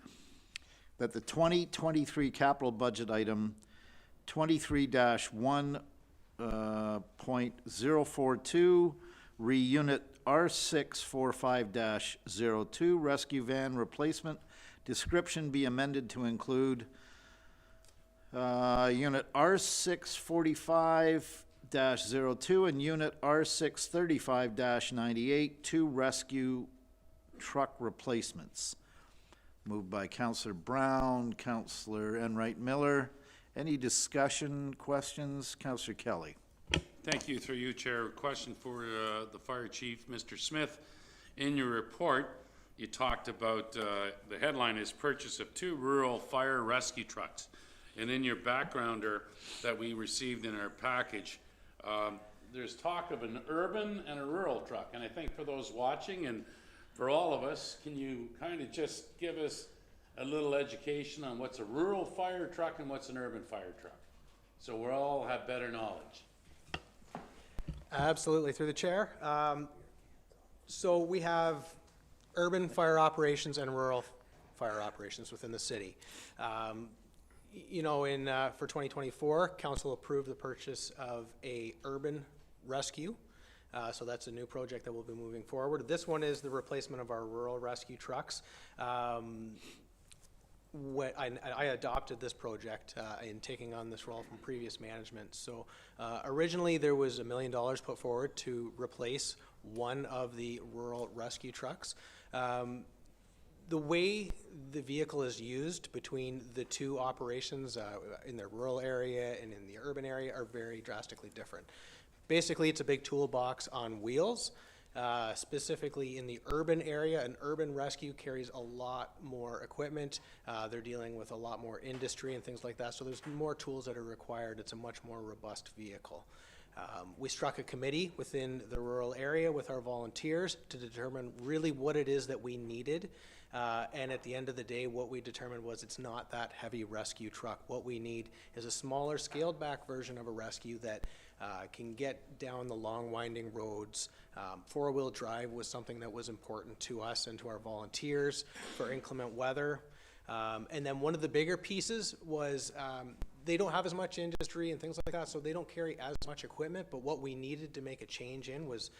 [SPEAKER 9] that the 2023 capital budget item 23-1.042 Re-Unit R645-02 Rescue Van Replacement description be amended to include Unit R645-02 and Unit R635-98, 2 rescue truck replacements. Moved by Councillor Brown, Councillor Enright Miller. Any discussion, questions? Councillor Kelly.
[SPEAKER 11] Thank you, through you, Chair. Question for the Fire Chief, Mr. Smith. In your report, you talked about, the headline is Purchase of 2 Rural Fire Rescue Trucks. And in your backgrounder that we received in our package, there's talk of an urban and a rural truck. And I think for those watching and for all of us, can you kind of just give us a little education on what's a rural fire truck and what's an urban fire truck? So we all have better knowledge.
[SPEAKER 12] Absolutely, through the chair. So we have urban fire operations and rural fire operations within the city. You know, for 2024, council approved the purchase of a urban rescue. So that's a new project that we'll be moving forward. This one is the replacement of our rural rescue trucks. I adopted this project in taking on this role from previous management. So originally there was $1 million put forward to replace one of the rural rescue trucks. The way the vehicle is used between the 2 operations in the rural area and in the urban area are very drastically different. Basically, it's a big toolbox on wheels. Specifically in the urban area, an urban rescue carries a lot more equipment. They're dealing with a lot more industry and things like that, so there's more tools that are required. It's a much more robust vehicle. We struck a committee within the rural area with our volunteers to determine really what it is that we needed. And at the end of the day, what we determined was it's not that heavy rescue truck. What we need is a smaller, scaled back version of a rescue that can get down the long winding roads. 4-wheel drive was something that was important to us and to our volunteers for inclement weather. And then one of the bigger pieces was they don't have as much industry and things like that, so they don't carry as much equipment, but what we needed to make a change in was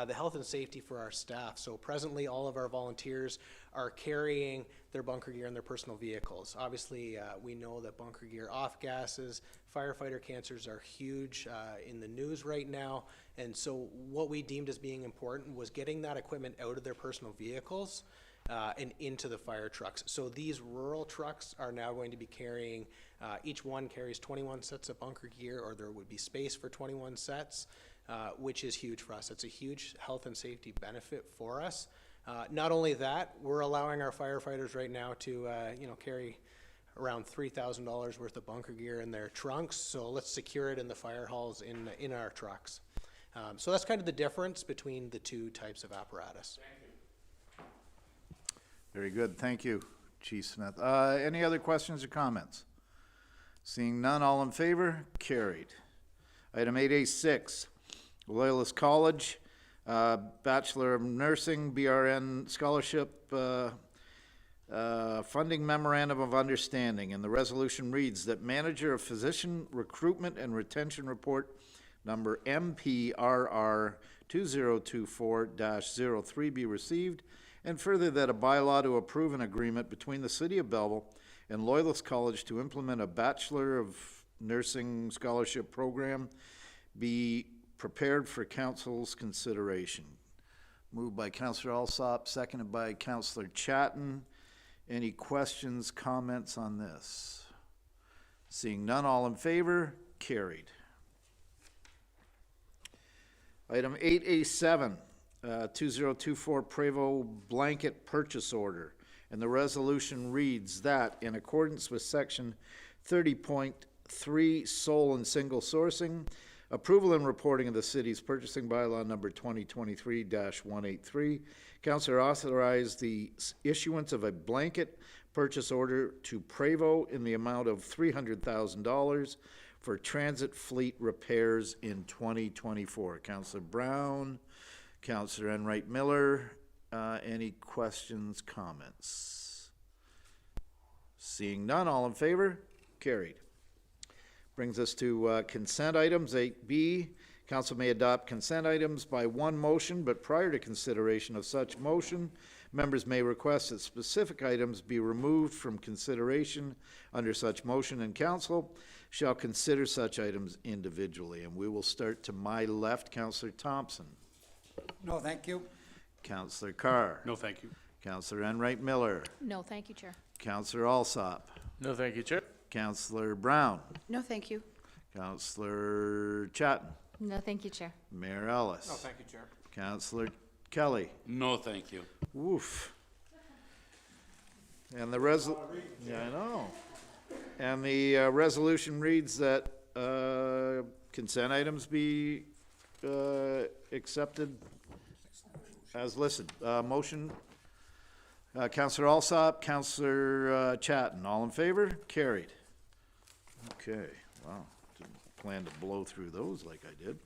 [SPEAKER 12] the health and safety for our staff. So presently all of our volunteers are carrying their bunker gear in their personal vehicles. Obviously we know that bunker gear off gases, firefighter cancers are huge in the news right now, and so what we deemed as being important was getting that equipment out of their personal vehicles and into the fire trucks. So these rural trucks are now going to be carrying, each one carries 21 sets of bunker gear, or there would be space for 21 sets, which is huge for us. It's a huge health and safety benefit for us. Not only that, we're allowing our firefighters right now to, carry around $3,000 worth of bunker gear in their trunks. So let's secure it in the fire halls in our trucks. So that's kind of the difference between the two types of apparatus.
[SPEAKER 9] Very good, thank you, Chief Smith. Any other questions or comments? Seeing none, all in favor? Carried. Item 8A6, Loyalist College, Bachelor of Nursing, BRN Scholarship, Funding Memorandum of Understanding, and the resolution reads that Manager of Physician Recruitment and Retention Report number MPRR 2024-03 be received, and further that a bylaw to approve an agreement between the City of Belleville and Loyalist College to implement a Bachelor of Nursing Scholarship program be prepared for Council's consideration. Moved by Councillor Alsop, seconded by Councillor Chatton. Any questions, comments on this? Seeing none, all in favor? Carried. Item 8A7, 2024 Prevo Blanket Purchase Order. And the resolution reads that in accordance with Section 30.3 Sole and Single Sourcing, approval and reporting of the city's purchasing bylaw number 2023-183, Council authorized the issuance of a blanket purchase order to Prevo in the amount of $300,000 for transit fleet repairs in 2024. Councilor Brown, Councilor Enright Miller, any questions, comments? Seeing none, all in favor? Carried. Brings us to consent items. 8B, council may adopt consent items by one motion, but prior to consideration of such motion, members may request that specific items be removed from consideration under such motion, and council shall consider such items individually. And we will start to my left, Councillor Thompson.
[SPEAKER 5] No, thank you.
[SPEAKER 9] Councillor Carr.
[SPEAKER 10] No, thank you.
[SPEAKER 9] Councillor Enright Miller.
[SPEAKER 7] No, thank you, Chair.
[SPEAKER 9] Councillor Alsop.
[SPEAKER 10] No, thank you, Chair.
[SPEAKER 9] Councillor Brown.
[SPEAKER 3] No, thank you.
[SPEAKER 9] Councillor Chatton.
[SPEAKER 7] No, thank you, Chair.
[SPEAKER 9] Mayor Ellis.
[SPEAKER 2] No, thank you, Chair.
[SPEAKER 9] Councillor Kelly.
[SPEAKER 11] No, thank you.
[SPEAKER 9] Woof. And the yeah, I know. And the resolution reads that consent items be accepted as listed. Motion, Councillor Alsop, Councillor Chatton, all in favor? Carried. Okay, wow, didn't plan to blow through those like I did.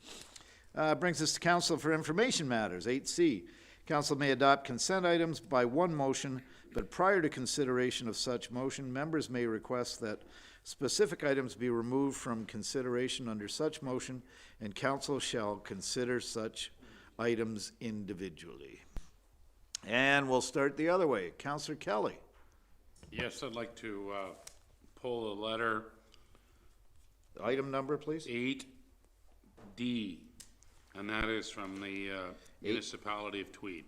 [SPEAKER 9] Brings us to Council for Information Matters, 8C. Council may adopt consent items by one motion, but prior to consideration of such motion, members may request that specific items be removed from consideration under such motion, and council shall consider such items individually. And we'll start the other way. Councillor Kelly.
[SPEAKER 11] Yes, I'd like to pull a letter
[SPEAKER 9] Item number, please.
[SPEAKER 11] 8D, and that is from the municipality of Tweed.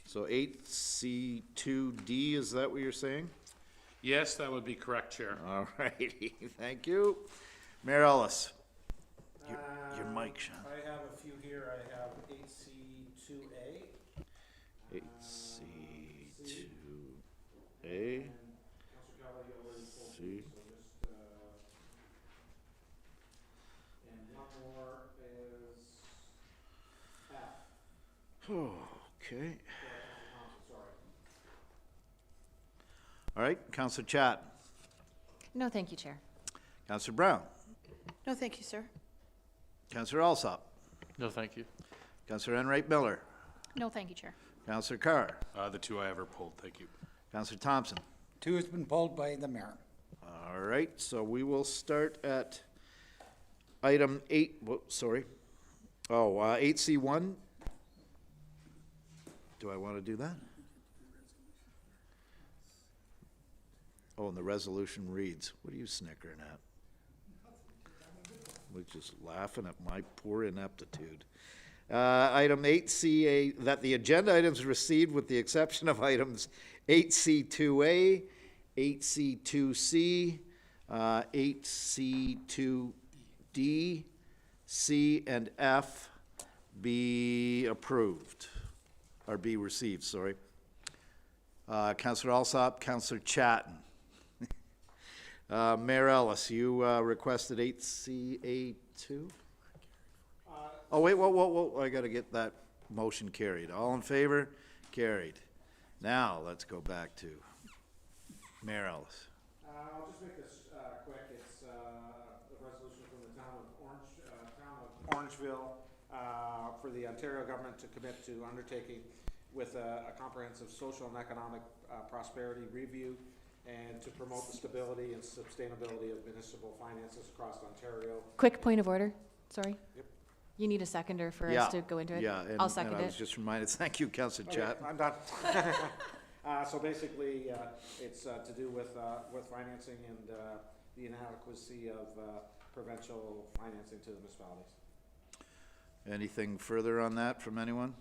[SPEAKER 9] So 8C2D, is that what you're saying?
[SPEAKER 11] Yes, that would be correct, Chair.
[SPEAKER 9] All righty, thank you. Mayor Ellis. Your mic, Sean.
[SPEAKER 2] I have a few here. I have 8C2A.
[SPEAKER 9] 8C2A. C.
[SPEAKER 1] And one more is F.
[SPEAKER 9] Okay. All right, Councillor Chat.
[SPEAKER 7] No, thank you, Chair.
[SPEAKER 9] Councillor Brown.
[SPEAKER 3] No, thank you, sir.
[SPEAKER 9] Councillor Alsop.
[SPEAKER 10] No, thank you.
[SPEAKER 9] Councillor Enright Miller.
[SPEAKER 7] No, thank you, Chair.
[SPEAKER 9] Councillor Carr.
[SPEAKER 10] The two I ever pulled, thank you.
[SPEAKER 9] Councillor Thompson.
[SPEAKER 5] 2 has been pulled by the mayor.
[SPEAKER 9] All right, so we will start at item 8, sorry. 8C1. Do I want to do that? Oh, and the resolution reads, what are you snickering at? We're just laughing at my poor ineptitude. Item 8C, that the agenda items received with the exception of items 8C2A, 8C2C, 8C2D, C, and F be approved, or be received, sorry. Councillor Alsop, Councillor Chatton. Mayor Ellis, you requested 8CA2? Oh, wait, whoa, I gotta get that motion carried. All in favor? Carried. Now, let's go back to Mayor Ellis.
[SPEAKER 1] I'll just make this quick. It's a resolution from the town of Orangeville for the Ontario government to commit to undertaking with a comprehensive social and economic prosperity review and to promote the stability and sustainability of municipal finances across Ontario.
[SPEAKER 7] Quick point of order, sorry.
[SPEAKER 1] Yep.
[SPEAKER 7] You need a seconder for
[SPEAKER 9] Yeah,
[SPEAKER 7] us to go into it?
[SPEAKER 9] Yeah,
[SPEAKER 7] I'll second
[SPEAKER 9] and I was
[SPEAKER 7] it.
[SPEAKER 9] just reminded, thank you, Councillor
[SPEAKER 1] Okay,
[SPEAKER 9] Chatton.
[SPEAKER 1] I'm done. So basically, it's to do with financing and the inadequacy of provincial financing to the municipalities.
[SPEAKER 9] Anything further on that from anyone?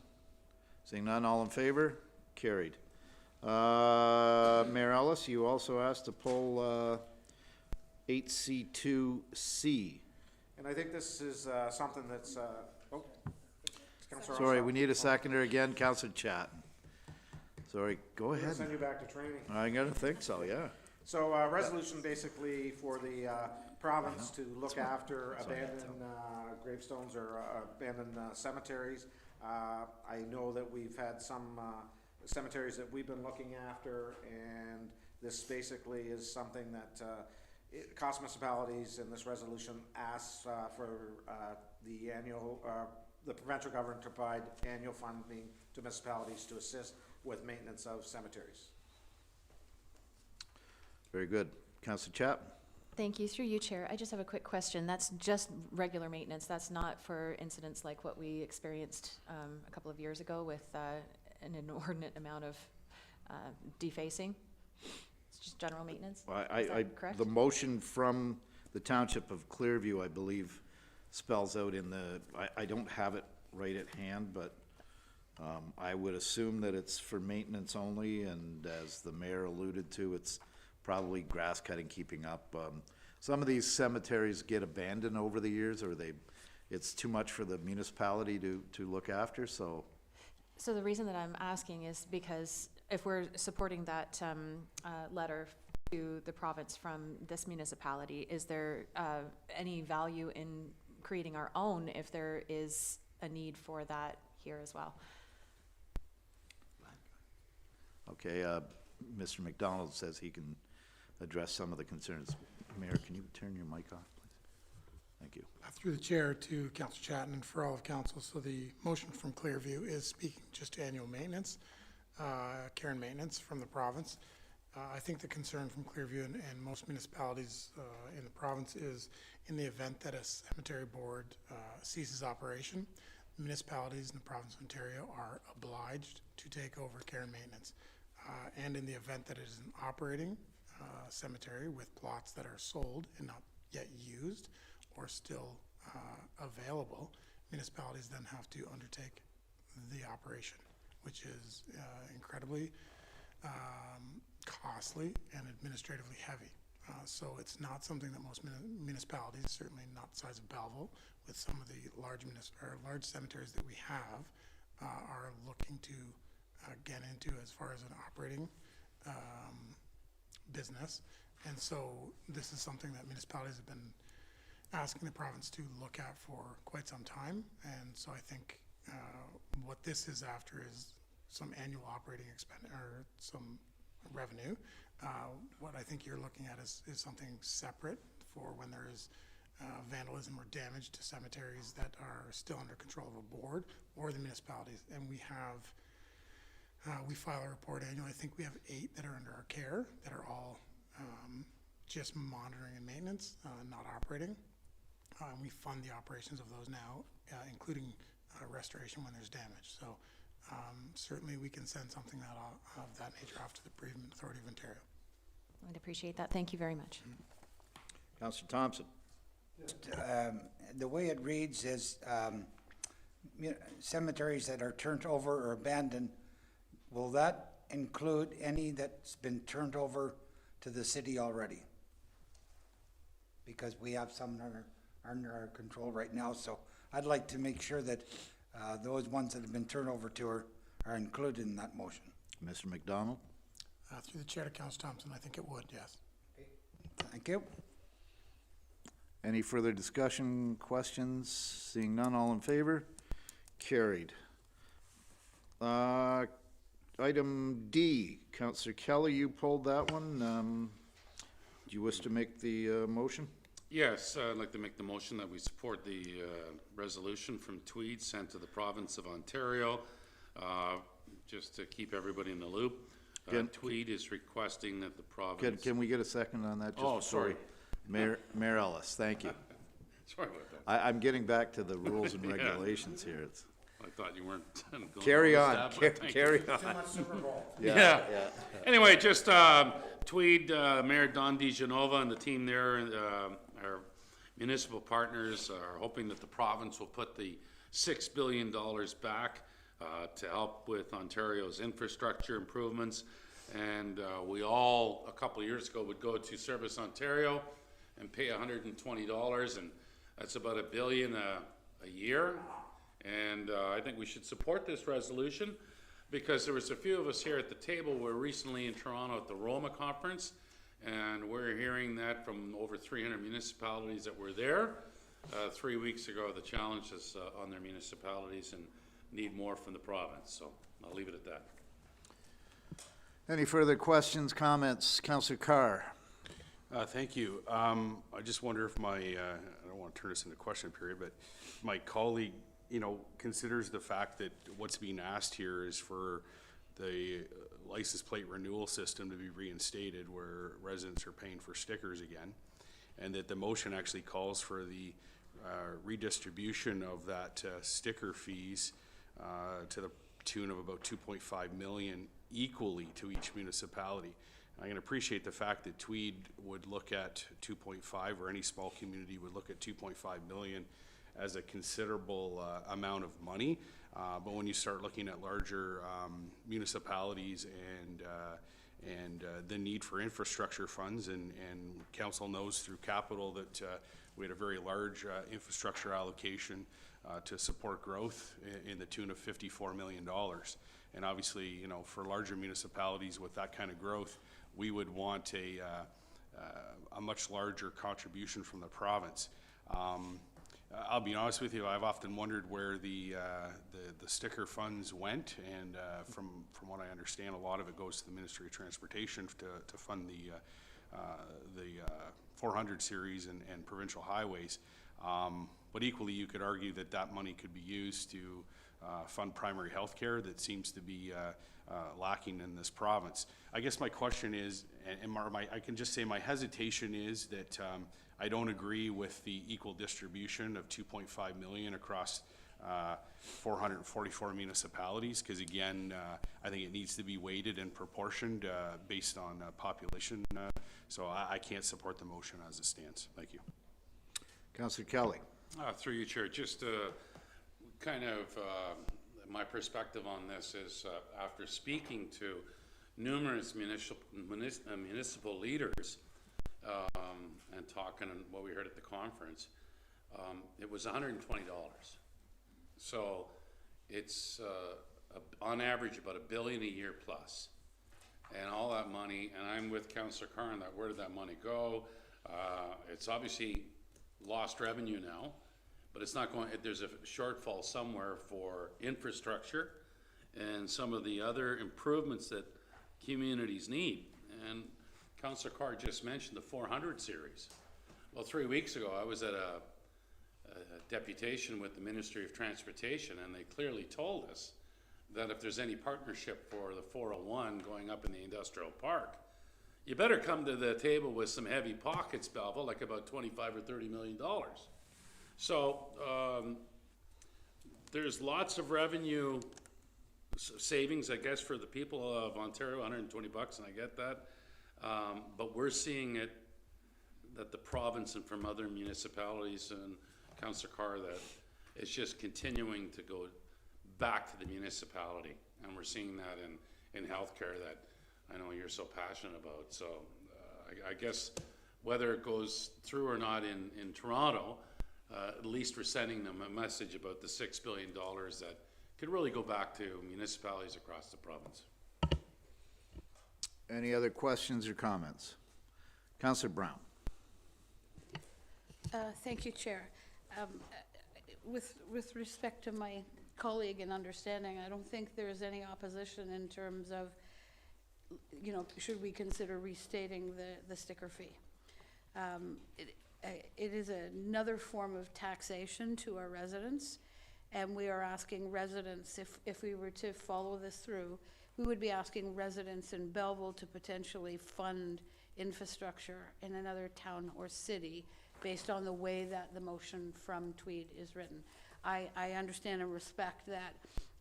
[SPEAKER 9] Seeing none, all in favor? Carried. Mayor Ellis, you also asked to pull 8C2C.
[SPEAKER 1] And I think this is something that's, Councillor
[SPEAKER 9] Sorry,
[SPEAKER 1] Alsop.
[SPEAKER 9] we need a seconder again, Councillor Chatton. Sorry, go
[SPEAKER 1] We're gonna
[SPEAKER 9] ahead.
[SPEAKER 1] send you back to training.
[SPEAKER 9] I'm gonna think so, yeah.
[SPEAKER 1] So, resolution basically for the province to look after abandoned gravestones or abandoned cemeteries. I know that we've had some cemeteries that we've been looking after, and this basically is something that it costs municipalities, and this resolution asks for the annual, the provincial government to provide annual funding to municipalities to assist with maintenance of cemeteries.
[SPEAKER 9] Very good. Councillor Chapman?
[SPEAKER 7] Thank you. Through you, Chair. I just have a quick question. That's just regular maintenance. That's not for incidents like what we experienced a couple of years ago with an inordinate amount of defacing. It's just general maintenance. Is that correct?
[SPEAKER 9] The motion from the Township of Clearview, I believe, spells out in the, I don't have it right at hand, but I would assume that it's for maintenance only, and as the mayor alluded to, it's probably grass cutting, keeping up. Some of these cemeteries get abandoned over the years, or it's too much for the municipality to look after, so.
[SPEAKER 7] So the reason that I'm asking is because if we're supporting that letter to the province from this municipality, is there any value in creating our own if there is a need for that here as well?
[SPEAKER 9] Okay, Mr. McDonald says he can address some of the concerns. Mayor, can you turn your mic off, please? Thank you.
[SPEAKER 2] Through the chair to Councillor Chatton and for all of council, so the motion from Clearview is speaking just to annual maintenance, care and maintenance from the province. I think the concern from Clearview and most municipalities in the province is in the event that a cemetery board ceases operation, municipalities in the province of Ontario are obliged to take over care and maintenance. And in the event that it is an operating cemetery with plots that are sold and not yet used or still available, municipalities then have to undertake the operation, which is incredibly costly and administratively heavy. So it's not something that most municipalities, certainly not the size of Belleville, with some of the large cemeteries that we have, are looking to get into as far as an operating business. And so this is something that municipalities have been asking the province to look at for quite some time. And so I think what this is after is some annual operating expense or some revenue. What I think you're looking at is something separate for when there is vandalism or damage to cemeteries that are still under control of a board or the municipalities. And we have we file a report annually. I think we have 8 that are under our care that are all just monitoring and maintenance, not operating. We fund the operations of those now, including restoration when there's damage. So certainly we can send something of that nature off to the Bereavement Authority of Ontario.
[SPEAKER 7] I'd appreciate that. Thank you very much.
[SPEAKER 9] Councillor Thompson?
[SPEAKER 5] The way it reads is cemeteries that are turned over or abandoned, will that include any that's been turned over to the city already? Because we have some that are under our control right now, so I'd like to make sure that those ones that have been turned over to her are included in that motion.
[SPEAKER 9] Mr. McDonald?
[SPEAKER 2] Through the chair to Council Thompson, I think it would, yes.
[SPEAKER 5] Thank you.
[SPEAKER 9] Any further discussion, questions? Seeing none, all in favor? Carried. Item D, Councillor Kelly, you pulled that one. Do you wish to make the motion?
[SPEAKER 11] Yes, I'd like to make the motion that we support the resolution from Tweed sent to the province of Ontario, just to keep everybody in the loop. Tweed is requesting that the province...
[SPEAKER 9] Can we get a second on that?
[SPEAKER 11] Oh, sorry.
[SPEAKER 9] Mayor Ellis, thank you.
[SPEAKER 11] Sorry about that.
[SPEAKER 9] I'm getting back to the rules and regulations here. It's,
[SPEAKER 11] I thought you weren't going
[SPEAKER 9] carry
[SPEAKER 11] to
[SPEAKER 9] on, carry on.
[SPEAKER 11] Yeah. Anyway, just Tweed, Mayor Don DeGenova and the team there, our municipal partners are hoping that the province will put the $6 billion back to help with Ontario's infrastructure improvements. And we all, a couple of years ago, would go to Service Ontario and pay $120, and that's about $1 billion a year. And I think we should support this resolution because there was a few of us here at the table. We were recently in Toronto at the Roma conference, and we're hearing that from over 300 municipalities that were there 3 weeks ago, the challenges on their municipalities and need more from the province. So I'll leave it at that.
[SPEAKER 9] Any further questions, comments? Councillor Carr?
[SPEAKER 10] Thank you. I just wonder if my, I don't want to turn this into question period, but my colleague, considers the fact that what's being asked here is for the license plate renewal system to be reinstated where residents are paying for stickers again, and that the motion actually calls for the redistribution of that sticker fees to the tune of about 2.5 million equally to each municipality. I can appreciate the fact that Tweed would look at 2.5, or any small community would look at 2.5 million as a considerable amount of money. But when you start looking at larger municipalities and the need for infrastructure funds, and council knows through capital that we had a very large infrastructure allocation to support growth in the tune of $54 million. And obviously, for larger municipalities with that kind of growth, we would want a much larger contribution from the province. I'll be honest with you, I've often wondered where the sticker funds went, and from what I understand, a lot of it goes to the Ministry of Transportation to fund the 400 series and provincial highways. But equally, you could argue that that money could be used to fund primary health care that seems to be lacking in this province. I guess my question is, and I can just say my hesitation is that I don't agree with the equal distribution of 2.5 million across 444 municipalities, because again, I think it needs to be weighted and proportioned based on population. So I can't support the motion as it stands. Thank you.
[SPEAKER 9] Councillor Kelly.
[SPEAKER 11] Through you, Chair, just kind of my perspective on this is after speaking to numerous municipal leaders and talking and what we heard at the conference, it was $120. So it's on average about $1 billion a year plus. And all that money, and I'm with Councillor Carr on that, where did that money go? It's obviously lost revenue now, but it's not going, there's a shortfall somewhere for infrastructure and some of the other improvements that communities need. And Councillor Carr just mentioned the 400 series. Well, 3 weeks ago, I was at a deputation with the Ministry of Transportation, and they clearly told us that if there's any partnership for the 401 going up in the industrial park, you better come to the table with some heavy pockets, Belleville, like about 25 or $30 million. So there's lots of revenue savings, I guess, for the people of Ontario, $120, and I get that. But we're seeing it that the province and from other municipalities, and Councillor Carr, that It's just continuing to go back to the municipality. And we're seeing that in healthcare that I know you're so passionate about. So I guess whether it goes through or not in Toronto, at least we're sending them a message about the $6 billion that could really go back to municipalities across the province.
[SPEAKER 9] Any other questions or comments? Councillor Brown.
[SPEAKER 13] Thank you, Chair. With respect to my colleague and understanding, I don't think there's any opposition in terms of, you know, should we consider restating the sticker fee? It is another form of taxation to our residents, and we are asking residents, if we were to follow this through, we would be asking residents in Belleville to potentially fund infrastructure in another town or city based on the way that the motion from Tweed is written. I understand and respect that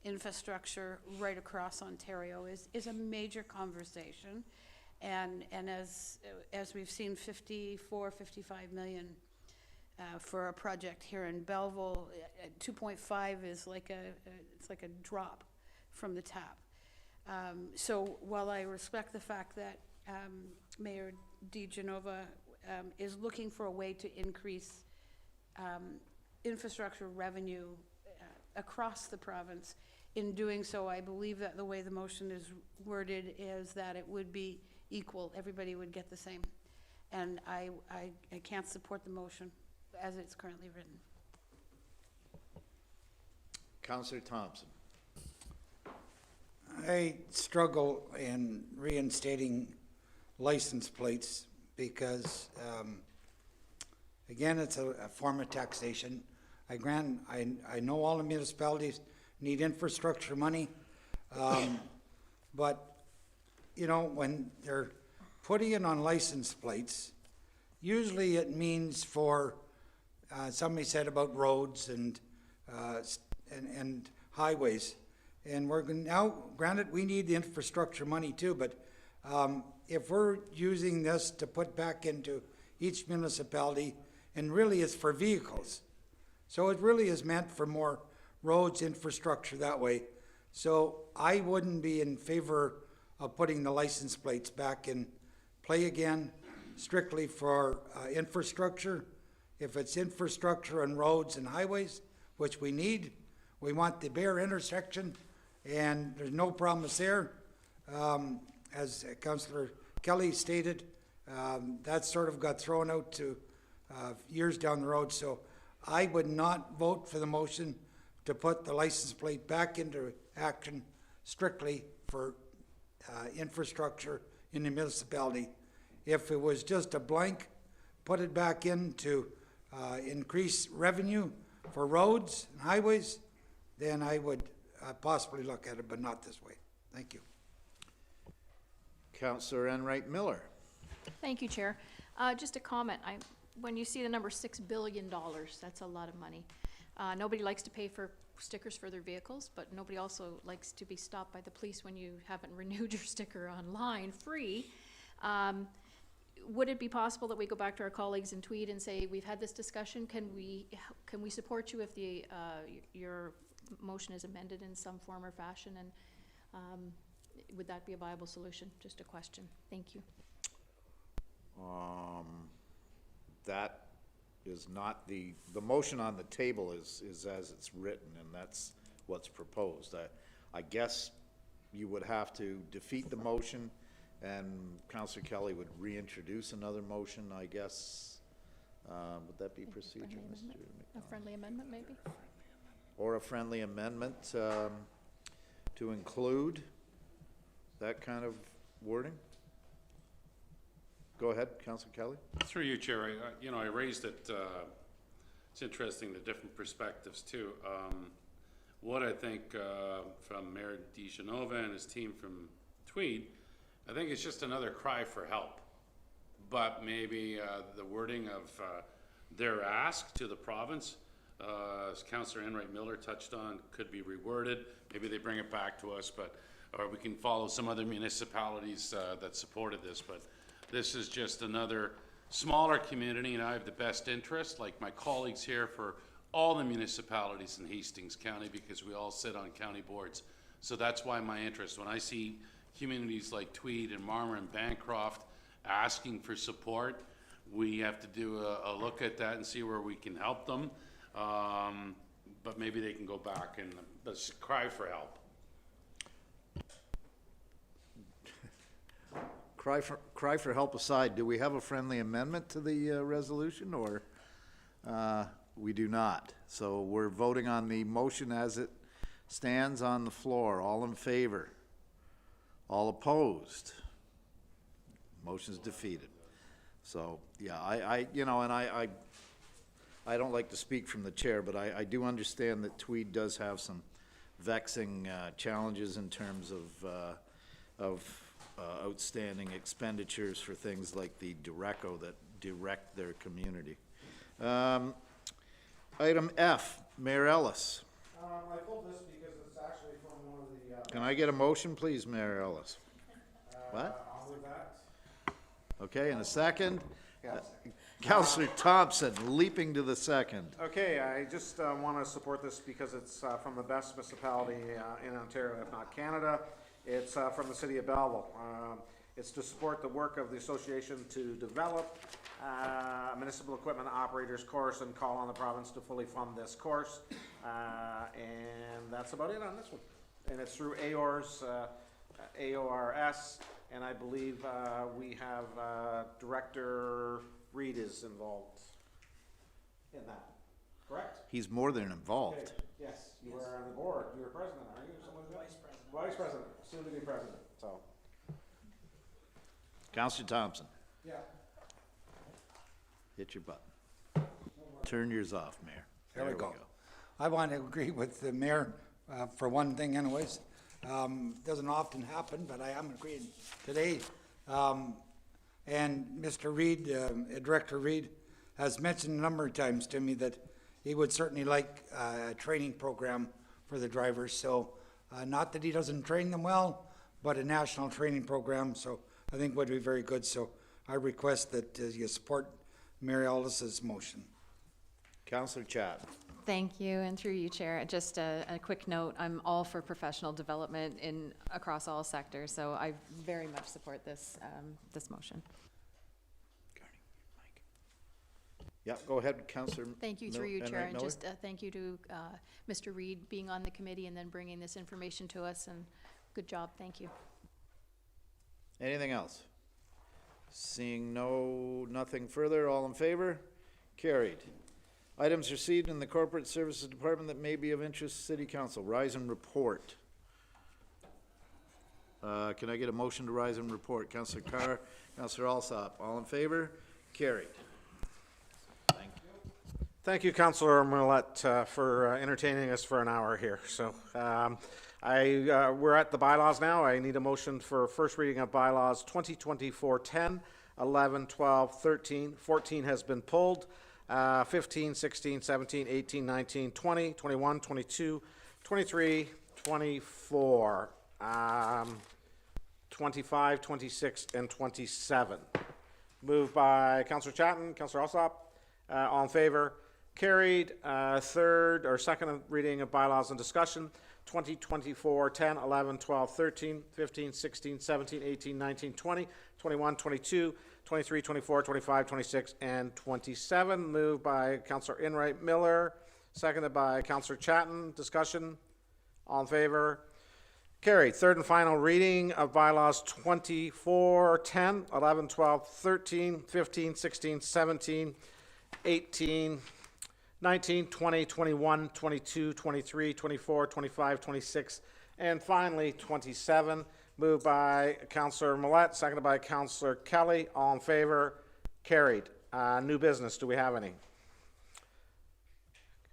[SPEAKER 13] infrastructure right across Ontario is a major conversation, and as we've seen, 55 million for a project here in Belleville, 2.5 is like it's like a drop from the tap. So while I respect the fact that Mayor DiGenova is looking for a way to increase infrastructure revenue across the province, in doing so, I believe that the way the motion is worded is that it would be equal, everybody would get the same. And I can't support the motion as it's currently written.
[SPEAKER 9] Councillor Thompson.
[SPEAKER 5] I struggle in reinstating license plates because, again, it's a form of taxation. I know all the municipalities need infrastructure money, but, you know, when they're putting it on license plates, usually it means for, somebody said about roads and highways. And we're now, granted, we need the infrastructure money too, but if we're using this to put back into each municipality, and really it's for vehicles. So it really is meant for more roads, infrastructure that way. So I wouldn't be in favor of putting the license plates back in play again, strictly for infrastructure. If it's infrastructure on roads and highways, which we need, we want the bare intersection, and there's no promise there. As Councillor Kelly stated, that sort of got thrown out to years down the road. So I would not vote for the motion to put the license plate back into action strictly for infrastructure in the municipality. If it was just a blank, put it back in to increase revenue for roads and highways, then I would possibly look at it, but not this way. Thank you.
[SPEAKER 9] Councillor Enright Miller.
[SPEAKER 14] Thank you, Chair. Just a comment. When you see the number $6 billion, that's a lot of money. Nobody likes to pay for stickers for their vehicles, but nobody also likes to be stopped by the police when you haven't renewed your sticker online free. Would it be possible that we go back to our colleagues in Tweed and say, we've had this discussion, can we support you if your motion is amended in some form or fashion, and would that be a viable solution? Just a question. Thank you.
[SPEAKER 9] That is not the motion on the table is as it's written, and that's what's proposed. I guess you would have to defeat the motion, and Councillor Kelly would reintroduce another motion, I guess. Would that be procedure, Mr. McDonald?
[SPEAKER 14] A friendly amendment, maybe?
[SPEAKER 9] Or a friendly amendment to include that kind of wording? Go ahead, Councillor Kelly.
[SPEAKER 11] Through you, Chair, I raised it, it's interesting, the different perspectives too. What I think from Mayor DiGenova and his team from Tweed, I think it's just another cry for help. But maybe the wording of their ask to the province, as Councillor Enright Miller touched on, could be reworded. Maybe they bring it back to us, or we can follow some other municipalities that supported this. But this is just another smaller community, and I have the best interest, like my colleagues here, for all the municipalities in Hastings County because we all sit on county boards. So that's why my interest, when I see communities like Tweed and Marmor and Bancroft asking for support, we have to do a look at that and see where we can help them. But maybe they can go back and let's cry for help.
[SPEAKER 9] Cry for help aside, do we have a friendly amendment to the resolution, or we do not? So we're voting on the motion as it stands on the floor. All in favor? All opposed? Motion's defeated. So, yeah, I don't like to speak from the chair, but I do understand that Tweed does have some vexing challenges in terms of outstanding expenditures for things like the Dureco that direct their community. Item F, Mayor Ellis.
[SPEAKER 1] I pulled this because it's actually from one of the.
[SPEAKER 9] Can I get a motion, please, Mayor Ellis? What?
[SPEAKER 1] I'll move that.
[SPEAKER 9] Okay, and a second? Councillor Thompson, leaping to the second.
[SPEAKER 1] Okay, I just want to support this because it's from the best municipality in Ontario, if not Canada. It's from the city of Belleville. It's to support the work of the association to develop municipal equipment operators course and call on the province to fully fund this course. And that's about it on this one. And it's through AORS, AORS, and I believe we have Director Reed is involved in that, correct?
[SPEAKER 9] He's more than involved.
[SPEAKER 1] Okay. Yes, you were on the board. You were president, are you? Vice president, soon to be president, so.
[SPEAKER 9] Councillor Thompson,
[SPEAKER 1] Yeah.
[SPEAKER 9] hit your button. Turn yours off, Mayor.
[SPEAKER 5] There we go. I want to agree with the mayor, for one thing anyways. Doesn't often happen, but I am agreeing today. And Mr. Reed, Director Reed, has mentioned a number of times to me that he would certainly like a training program for the drivers. So not that he doesn't train them well, but a national training program, so I think would be very good. So I request that you support Mayor Ellis's motion.
[SPEAKER 9] Councillor Chad.
[SPEAKER 3] Thank you, and through you, Chair, just a quick note, I'm all for professional development across all sectors, so I very much support this, this motion.
[SPEAKER 9] Yeah, go ahead, Councillor.
[SPEAKER 3] Thank you, through you, Chair, and just thank you to Mr. Reed being on the committee and then bringing this information to us, and good job, thank you.
[SPEAKER 9] Anything else? Seeing nothing further, all in favor? Carried. Items received in the Corporate Services Department that may be of interest to City Council. Rise and report. Can I get a motion to rise and report? Councillor Carr, Councillor Alsop, all in favor? Carried. Thank you.
[SPEAKER 1] Thank you, Councillor Millette, for entertaining us for an hour here. So we're at the bylaws now. I need a motion for first reading of bylaws 2024-10, 11, 12, 13. 14 has been pulled. 15, 16, 17, 18, 19, 20, 21, 22, 23, 24, 25, 26, and 27. Moved by Councillor Chatton, Councillor Alsop. All in favor? Carried. Third or second reading of bylaws and discussion. 2024, 10, 11, 12, 13, 15, 16, 17, 18, 19, 20, 21, 22, 23, 24, 25, 26, and 27. Moved by Councillor Enright Miller, seconded by Councillor Chatton. Discussion? All in favor? Carried. Third and final reading of bylaws 24, 10, 11, 12, 13, 15, 16, 17, 18, 19, 20, 21, 22, 23, 24, 25, 26, and finally 27. Moved by Councillor Millette, seconded by Councillor Kelly. All in favor? Carried. New business, do we have any?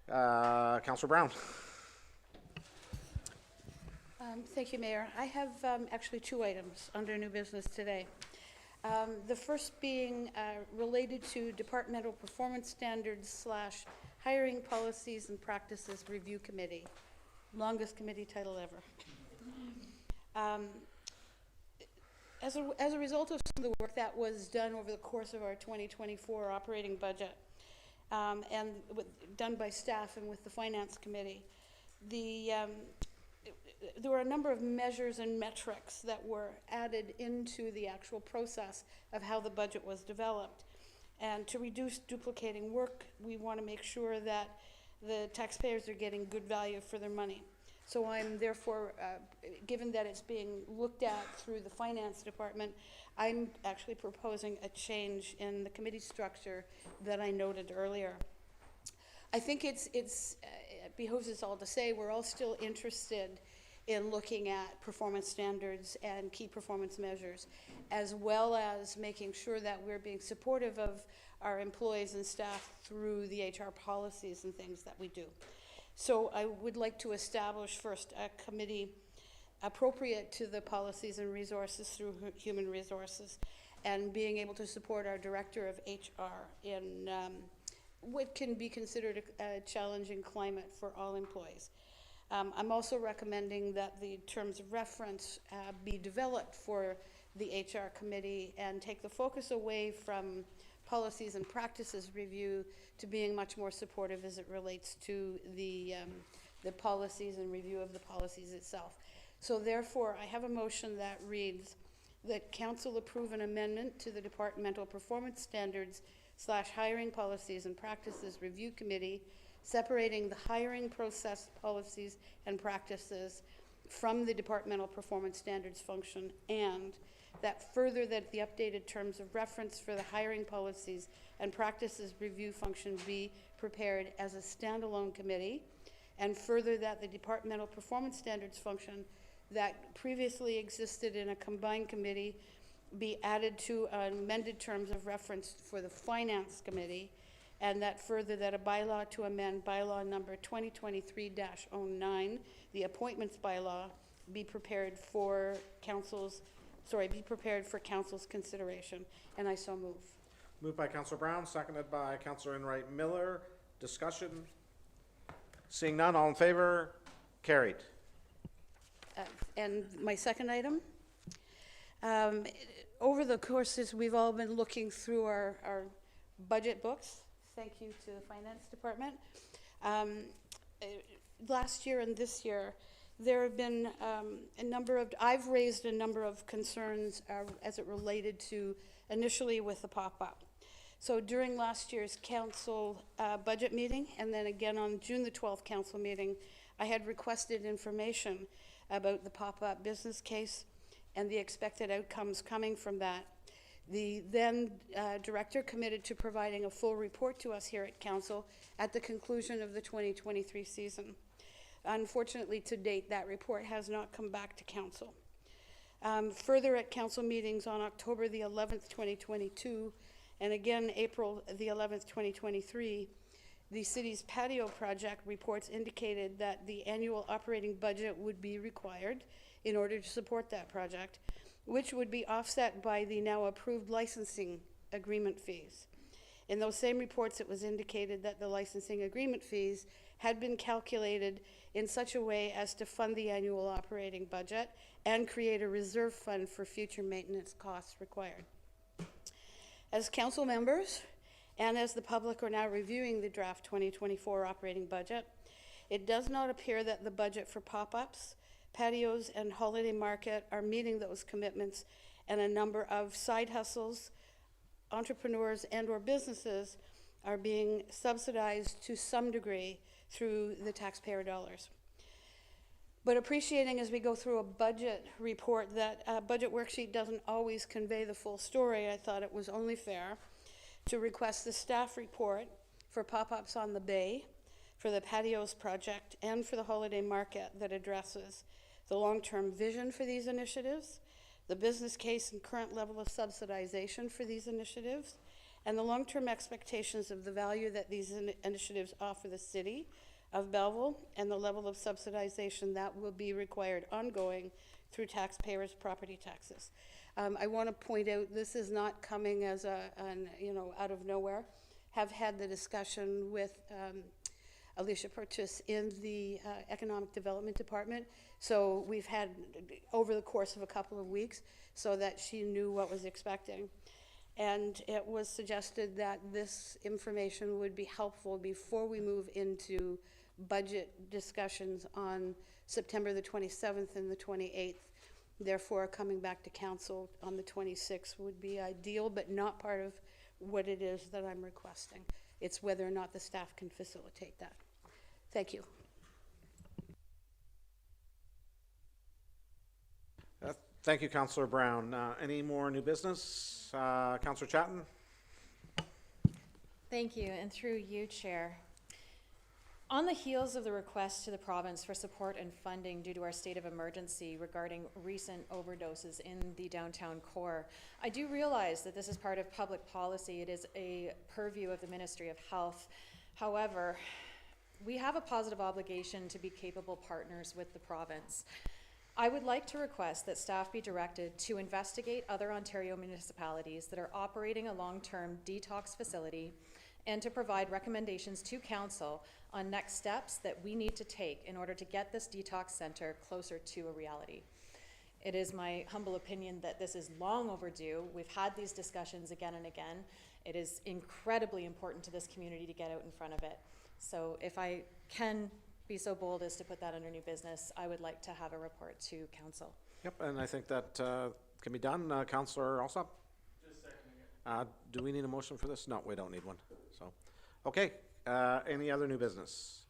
[SPEAKER 1] Councillor Brown.
[SPEAKER 13] Thank you, Mayor. I have actually two items under new business today. The first being related to departmental performance standards / hiring policies and practices review committee. Longest committee title ever. As a result of some of the work that was done over the course of our 2024 operating budget, done by staff and with the Finance Committee. There were a number of measures and metrics that were added into the actual process of how the budget was developed. And to reduce duplicating work, we want to make sure that the taxpayers are getting good value for their money. So I'm therefore, given that it's being looked at through the Finance Department, I'm actually proposing a change in the committee structure that I noted earlier. I think it behooves us all to say we're all still interested in looking at performance standards and key performance measures, as well as making sure that we're being supportive of our employees and staff through the HR policies and things that we do. So I would like to establish first a committee appropriate to the policies and resources through human resources, and being able to support our director of HR in what can be considered a challenging climate for all employees. I'm also recommending that the terms of reference be developed for the HR committee and take the focus away from policies and practices review to being much more supportive as it relates to the policies and review of the policies itself. So therefore, I have a motion that reads that council approve an amendment to the Departmental Performance Standards / Hiring Policies and Practices Review Committee, separating the hiring process policies and practices from the departmental performance standards function, and that further that the updated terms of reference for the hiring policies and practices review function be prepared as a standalone committee, and further that the departmental performance standards function that previously existed in a combined committee be added to amended terms of reference for the Finance Committee, and that further that a bylaw to amend bylaw number 2023-09, the appointments bylaw, be prepared for council's consideration. And I so move.
[SPEAKER 1] Moved by Councillor Brown, seconded by Councillor Enright Miller. Discussion? Seeing none, all in favor? Carried.
[SPEAKER 13] And my second item, over the courses, we've all been looking through our budget books. Thank you to the Finance Department. Last year and this year, there have been I've raised a number of concerns as it related to initially with the pop-up. So during last year's council budget meeting, and then again on June the 12th council meeting, I had requested information about the pop-up business case and the expected outcomes coming from that. The then director committed to providing a full report to us here at council at the conclusion of the 2023 season. Unfortunately, to date, that report has not come back to council. Further, at council meetings on October the 11th, 2022, and again April the 11th, 2023, the city's patio project reports indicated that the annual operating budget would be required in order to support that project, which would be offset by the now approved licensing agreement fees. In those same reports, it was indicated that the licensing agreement fees had been calculated in such a way as to fund the annual operating budget and create a reserve fund for future maintenance costs required. As council members, and as the public are now reviewing the draft 2024 operating budget, it does not appear that the budget for pop-ups, patios, and holiday market are meeting those commitments, and a number of side hustles, entrepreneurs, and/or businesses are being subsidized to some degree through the taxpayer dollars. But appreciating as we go through a budget report that a budget worksheet doesn't always convey the full story, I thought it was only fair to request the staff report for pop-ups on the bay, for the patios project, and for the holiday market that addresses the long-term vision for these initiatives, the business case and current level of subsidization for these initiatives, and the long-term expectations of the value that these initiatives offer the city of Belleville, and the level of subsidization that will be required ongoing through taxpayers' property taxes. I want to point out this is not coming as out of nowhere. Have had the discussion with Alicia Purchase in the Economic Development Department. So we've had over the course of a couple of weeks so that she knew what was expecting. And it was suggested that this information would be helpful before we move into budget discussions on September the 27th and the 28th. Therefore, coming back to council on the 26th would be ideal, but not part of what it is that I'm requesting. It's whether or not the staff can facilitate that. Thank you.
[SPEAKER 1] Thank you, Councillor Brown. Any more new business? Councillor Chatton?
[SPEAKER 7] Thank you, and through you, Chair. On the heels of the request to the province for support and funding due to our state of emergency regarding recent overdoses in the downtown core, I do realize that this is part of public policy. It is a purview of the Ministry of Health. However, we have a positive obligation to be capable partners with the province. I would like to request that staff be directed to investigate other Ontario municipalities that are operating a long-term detox facility and to provide recommendations to council on next steps that we need to take in order to get this detox center closer to a reality. It is my humble opinion that this is long overdue. We've had these discussions again and again. It is incredibly important to this community to get out in front of it. So if I can be so bold as to put that under new business, I would like to have a report to council.
[SPEAKER 1] Yep, and I think that can be done. Councillor Alsop?
[SPEAKER 12] Just seconding it.
[SPEAKER 1] Do we need a motion for this? No, we don't need one. So, okay. Any other new business?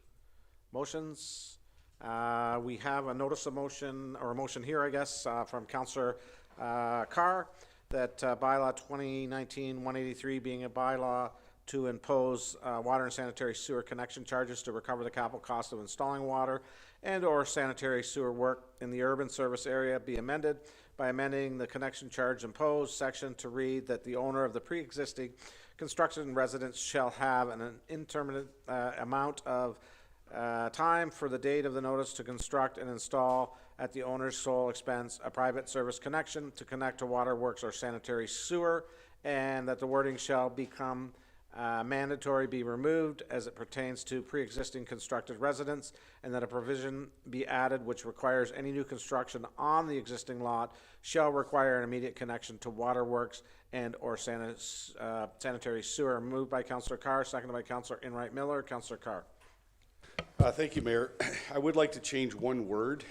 [SPEAKER 1] Motions? We have a notice of motion, or a motion here, I guess, from Councillor Carr, that Bylaw 2019-183 being a bylaw to impose water and sanitary sewer connection charges to recover the capital cost of installing water and or sanitary sewer work in the urban service area be amended by amending the connection charge imposed section to read that the owner of the pre-existing construction residence shall have an indeterminate amount of time for the date of the notice to construct and install at the owner's sole expense a private service connection to connect to waterworks or sanitary sewer, and that the wording shall become mandatory be removed as it pertains to pre-existing constructed residence, and that a provision be added which requires any new construction on the existing lot shall require an immediate connection to waterworks and or sanitary sewer. Moved by Councillor Carr, seconded by Councillor Enright Miller. Councillor Carr.
[SPEAKER 10] Thank you, Mayor. I would like to change one word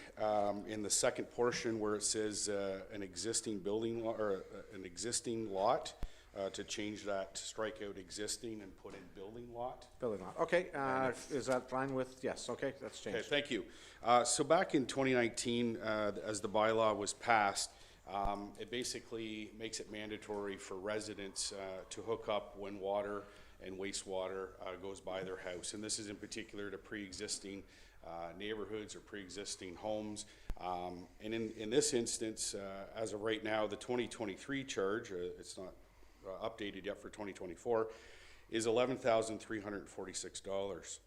[SPEAKER 10] in the second portion where it says an existing building or an existing lot. To change that, to strike out existing and put in building lot.
[SPEAKER 1] Building lot. Okay, is that fine with, yes, okay, that's changed.
[SPEAKER 10] Okay, thank you. So back in 2019, as the bylaw was passed, it basically makes it mandatory for residents to hook up when water and wastewater goes by their house. And this is in particular to pre-existing neighborhoods or pre-existing homes. And in this instance, as of right now, the 2023 charge, it's not updated yet for 2024, is $11,346.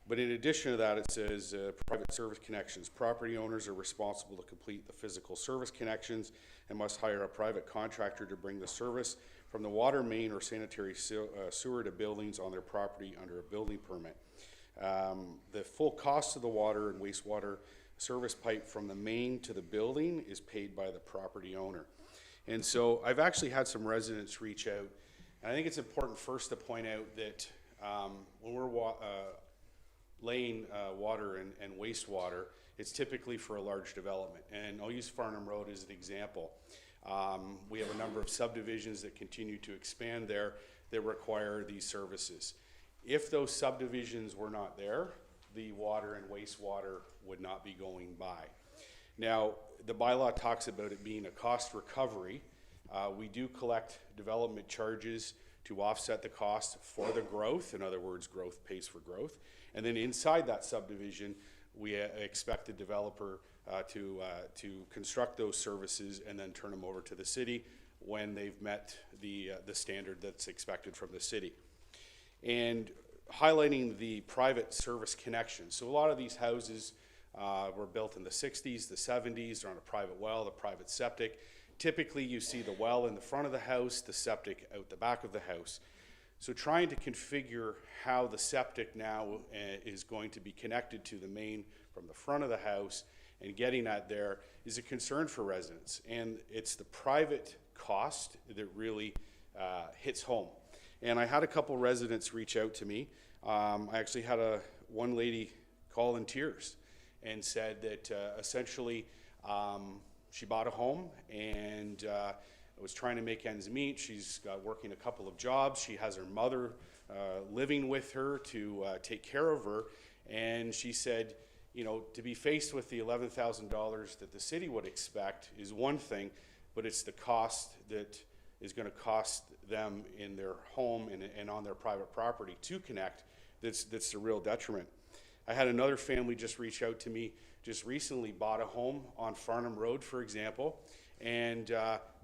[SPEAKER 10] But in addition to that, it says private service connections. Property owners are responsible to complete the physical service connections and must hire a private contractor to bring the service from the water main or sanitary sewer to buildings on their property under a building permit. The full cost of the water and wastewater service pipe from the main to the building is paid by the property owner. And so I've actually had some residents reach out, and I think it's important first to point out that when we're laying water and wastewater, it's typically for a large development. And I'll use Farnham Road as an example. We have a number of subdivisions that continue to expand there that require these services. If those subdivisions were not there, the water and wastewater would not be going by. Now, the bylaw talks about it being a cost recovery. We do collect development charges to offset the cost for the growth. In other words, growth pays for growth. And then inside that subdivision, we expect the developer to construct those services and then turn them over to the city when they've met the standard that's expected from the city. And highlighting the private service connection. So a lot of these houses were built in the 60s, the 70s, they're on a private well, the private septic. Typically you see the well in the front of the house, the septic out the back of the house. So trying to configure how the septic now is going to be connected to the main from the front of the house and getting that there is a concern for residents. And it's the private cost that really hits home. And I had a couple residents reach out to me. I actually had one lady call in tears and said that essentially she bought a home and was trying to make ends meet. She's working a couple of jobs. She has her mother living with her to take care of her. And she said, you know, to be faced with the $11,000 that the city would expect is one thing, but it's the cost that is going to cost them in their home and on their private property to connect that's the real detriment. I had another family just reach out to me just recently, bought a home on Farnham Road, for example, and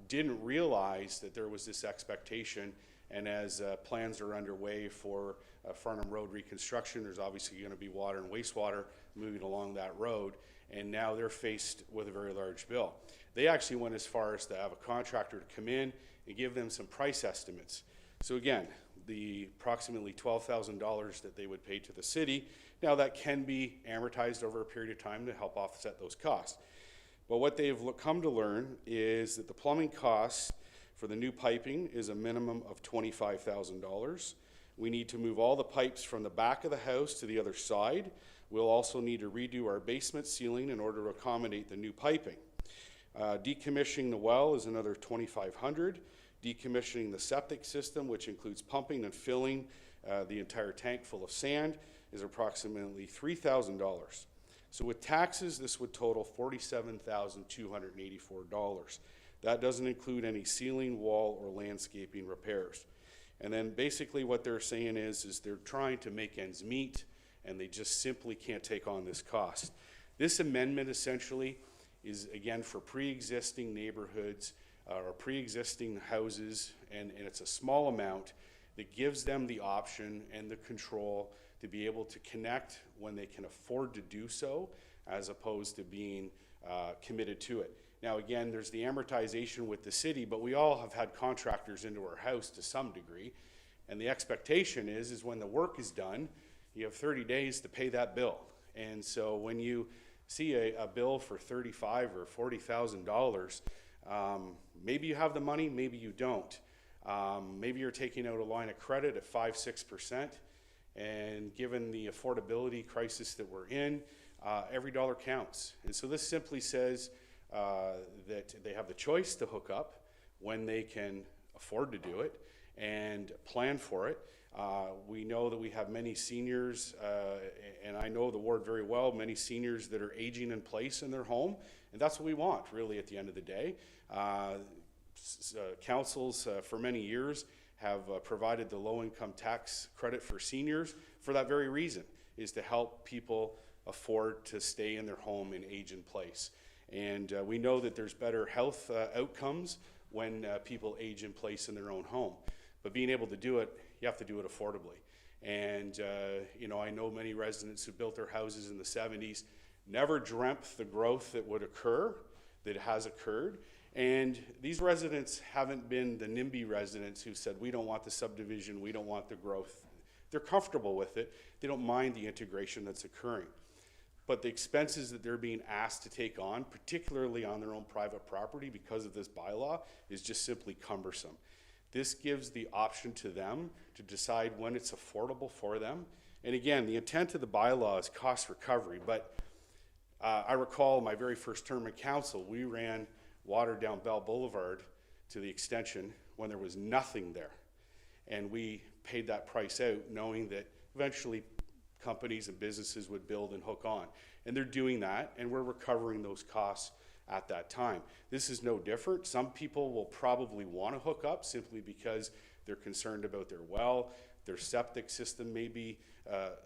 [SPEAKER 10] didn't realize that there was this expectation. And as plans are underway for Farnham Road reconstruction, there's obviously going to be water and wastewater moving along that road, and now they're faced with a very large bill. They actually went as far as to have a contractor to come in and give them some price estimates. So again, the approximately $12,000 that they would pay to the city, now that can be amortized over a period of time to help offset those costs. But what they've come to learn is that the plumbing costs for the new piping is a minimum of $25,000. We need to move all the pipes from the back of the house to the other side. We'll also need to redo our basement ceiling in order to accommodate the new piping. Decommissioning the well is another $2,500. Decommissioning the septic system, which includes pumping and filling the entire tank full of sand, is approximately $3,000. So with taxes, this would total $47,284. That doesn't include any ceiling, wall, or landscaping repairs. And then basically what they're saying is they're trying to make ends meet, and they just simply can't take on this cost. This amendment essentially is, again, for pre-existing neighborhoods or pre-existing houses, and it's a small amount that gives them the option and the control to be able to connect when they can afford to do so, as opposed to being committed to it. Now, again, there's the amortization with the city, but we all have had contractors into our house to some degree, and the expectation is when the work is done, you have 30 days to pay that bill. And so when you see a bill for $35,000 or $40,000, maybe you have the money, maybe you don't. Maybe you're taking out a line of credit at 5-6%, and given the affordability crisis that we're in, every dollar counts. And so this simply says that they have the choice to hook up when they can afford to do it and plan for it. We know that we have many seniors, and I know the ward very well, many seniors that are aging in place in their home, and that's what we want, really, at the end of the day. Councils for many years have provided the low-income tax credit for seniors for that very reason, is to help people afford to stay in their home and age in place. And we know that there's better health outcomes when people age in place in their own home. But being able to do it, you have to do it affordably. And you know, I know many residents who built their houses in the 70s never dreamt the growth that would occur, that has occurred. And these residents haven't been the NIMBY residents who said, we don't want the subdivision, we don't want the growth. They're comfortable with it. They don't mind the integration that's occurring. But the expenses that they're being asked to take on, particularly on their own private property because of this bylaw, is just simply cumbersome. This gives the option to them to decide when it's affordable for them. And again, the intent of the bylaw is cost recovery, but I recall my very first term in council, we ran water down Bell Boulevard to the extension when there was nothing there. And we paid that price out knowing that eventually companies and businesses would build and hook on. And they're doing that, and we're recovering those costs at that time. This is no different. Some people will probably want to hook up simply because they're concerned about their well, their septic system may be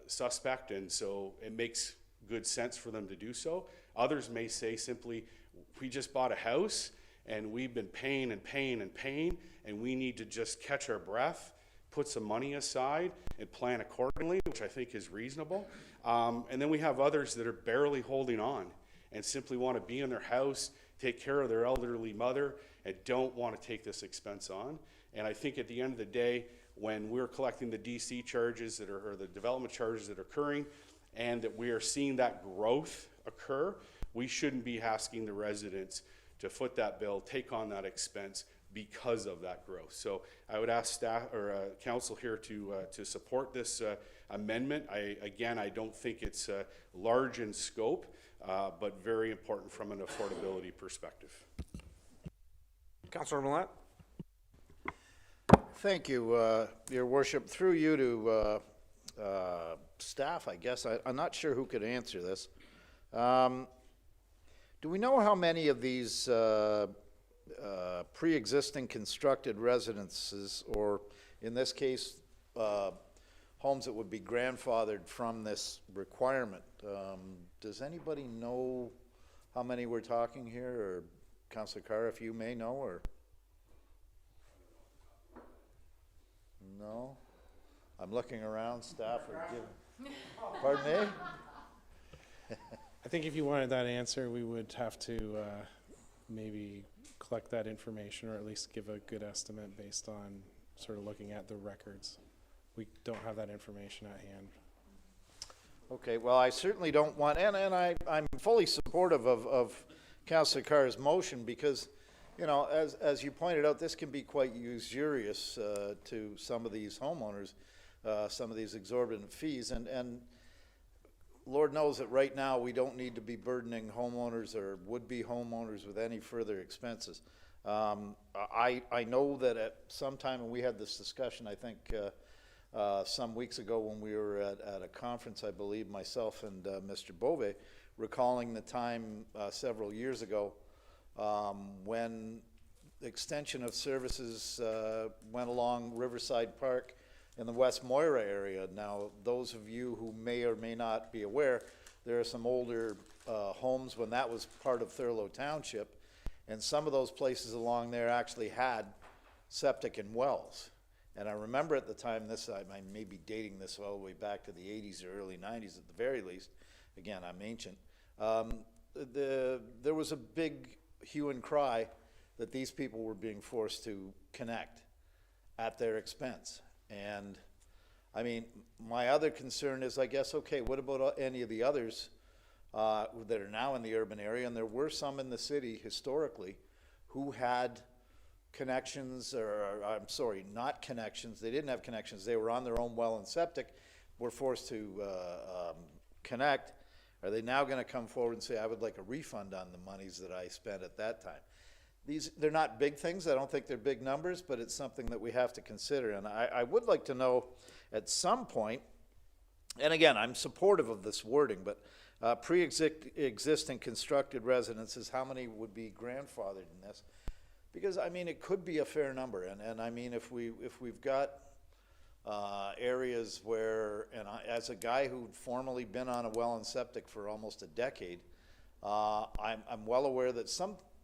[SPEAKER 10] suspect, and so it makes good sense for them to do so. Others may say simply, we just bought a house and we've been paying and paying and paying, and we need to just catch our breath, put some money aside and plan accordingly, which I think is reasonable. And then we have others that are barely holding on and simply want to be in their house, take care of their elderly mother, and don't want to take this expense on. And I think at the end of the day, when we're collecting the DC charges that are, or the development charges that are occurring, and that we are seeing that growth occur, we shouldn't be asking the residents to foot that bill, take on that expense, because of that growth. So I would ask staff or council here to support this amendment. I don't think it's large in scope, but very important from an affordability perspective.
[SPEAKER 1] Councillor Millet?
[SPEAKER 9] Thank you, Your Worship. Through you to staff, I guess. I'm not sure who could answer this. Do we know how many of these pre-existing constructed residences, or in this case, homes that would be grandfathered from this requirement? Does anybody know how many we're talking here, or Councillor Carr, if you may know, or? No? I'm looking around, staff are giving, pardon me?
[SPEAKER 15] I think if you wanted that answer, we would have to maybe collect that information, or at least give a good estimate based on sort of looking at the records. We don't have that information at hand.
[SPEAKER 9] Okay, well, I certainly don't want, and I'm fully supportive of Councillor Carr's motion, because, you know, as you pointed out, this can be quite usurious to some of these homeowners, some of these exorbitant fees, and Lord knows that right now we don't need to be burdening homeowners or would-be homeowners with any further expenses. I know that at some time, and we had this discussion, I think, some weeks ago when we were at a conference, I believe, myself and Mr. Bove, recalling the time several years ago when the extension of services went along Riverside Park in the West Moira area. Now, those of you who may or may not be aware, there are some older homes when that was part of Thurlow Township, and some of those places along there actually had septic and wells. And I remember at the time, this, I may be dating this all the way back to the 80s or early 90s at the very least. Again, I'm ancient. There was a big hue and cry that these people were being forced to connect at their expense. And I mean, my other concern is, I guess, okay, what about any of the others that are now in the urban area? And there were some in the city historically who had connections, or I'm sorry, not connections. They didn't have connections. They were on their own well and septic, were forced to connect. Are they now going to come forward and say, I would like a refund on the monies that I spent at that time? They're not big things. I don't think they're big numbers, but it's something that we have to consider. And I would like to know at some point, and again, I'm supportive of this wording, but pre-existing constructed residences, how many would be grandfathered in this? Because, I mean, it could be a fair number. And I mean, if we've got areas where, and as a guy who'd formerly been on a well and septic for almost a decade, I'm well aware that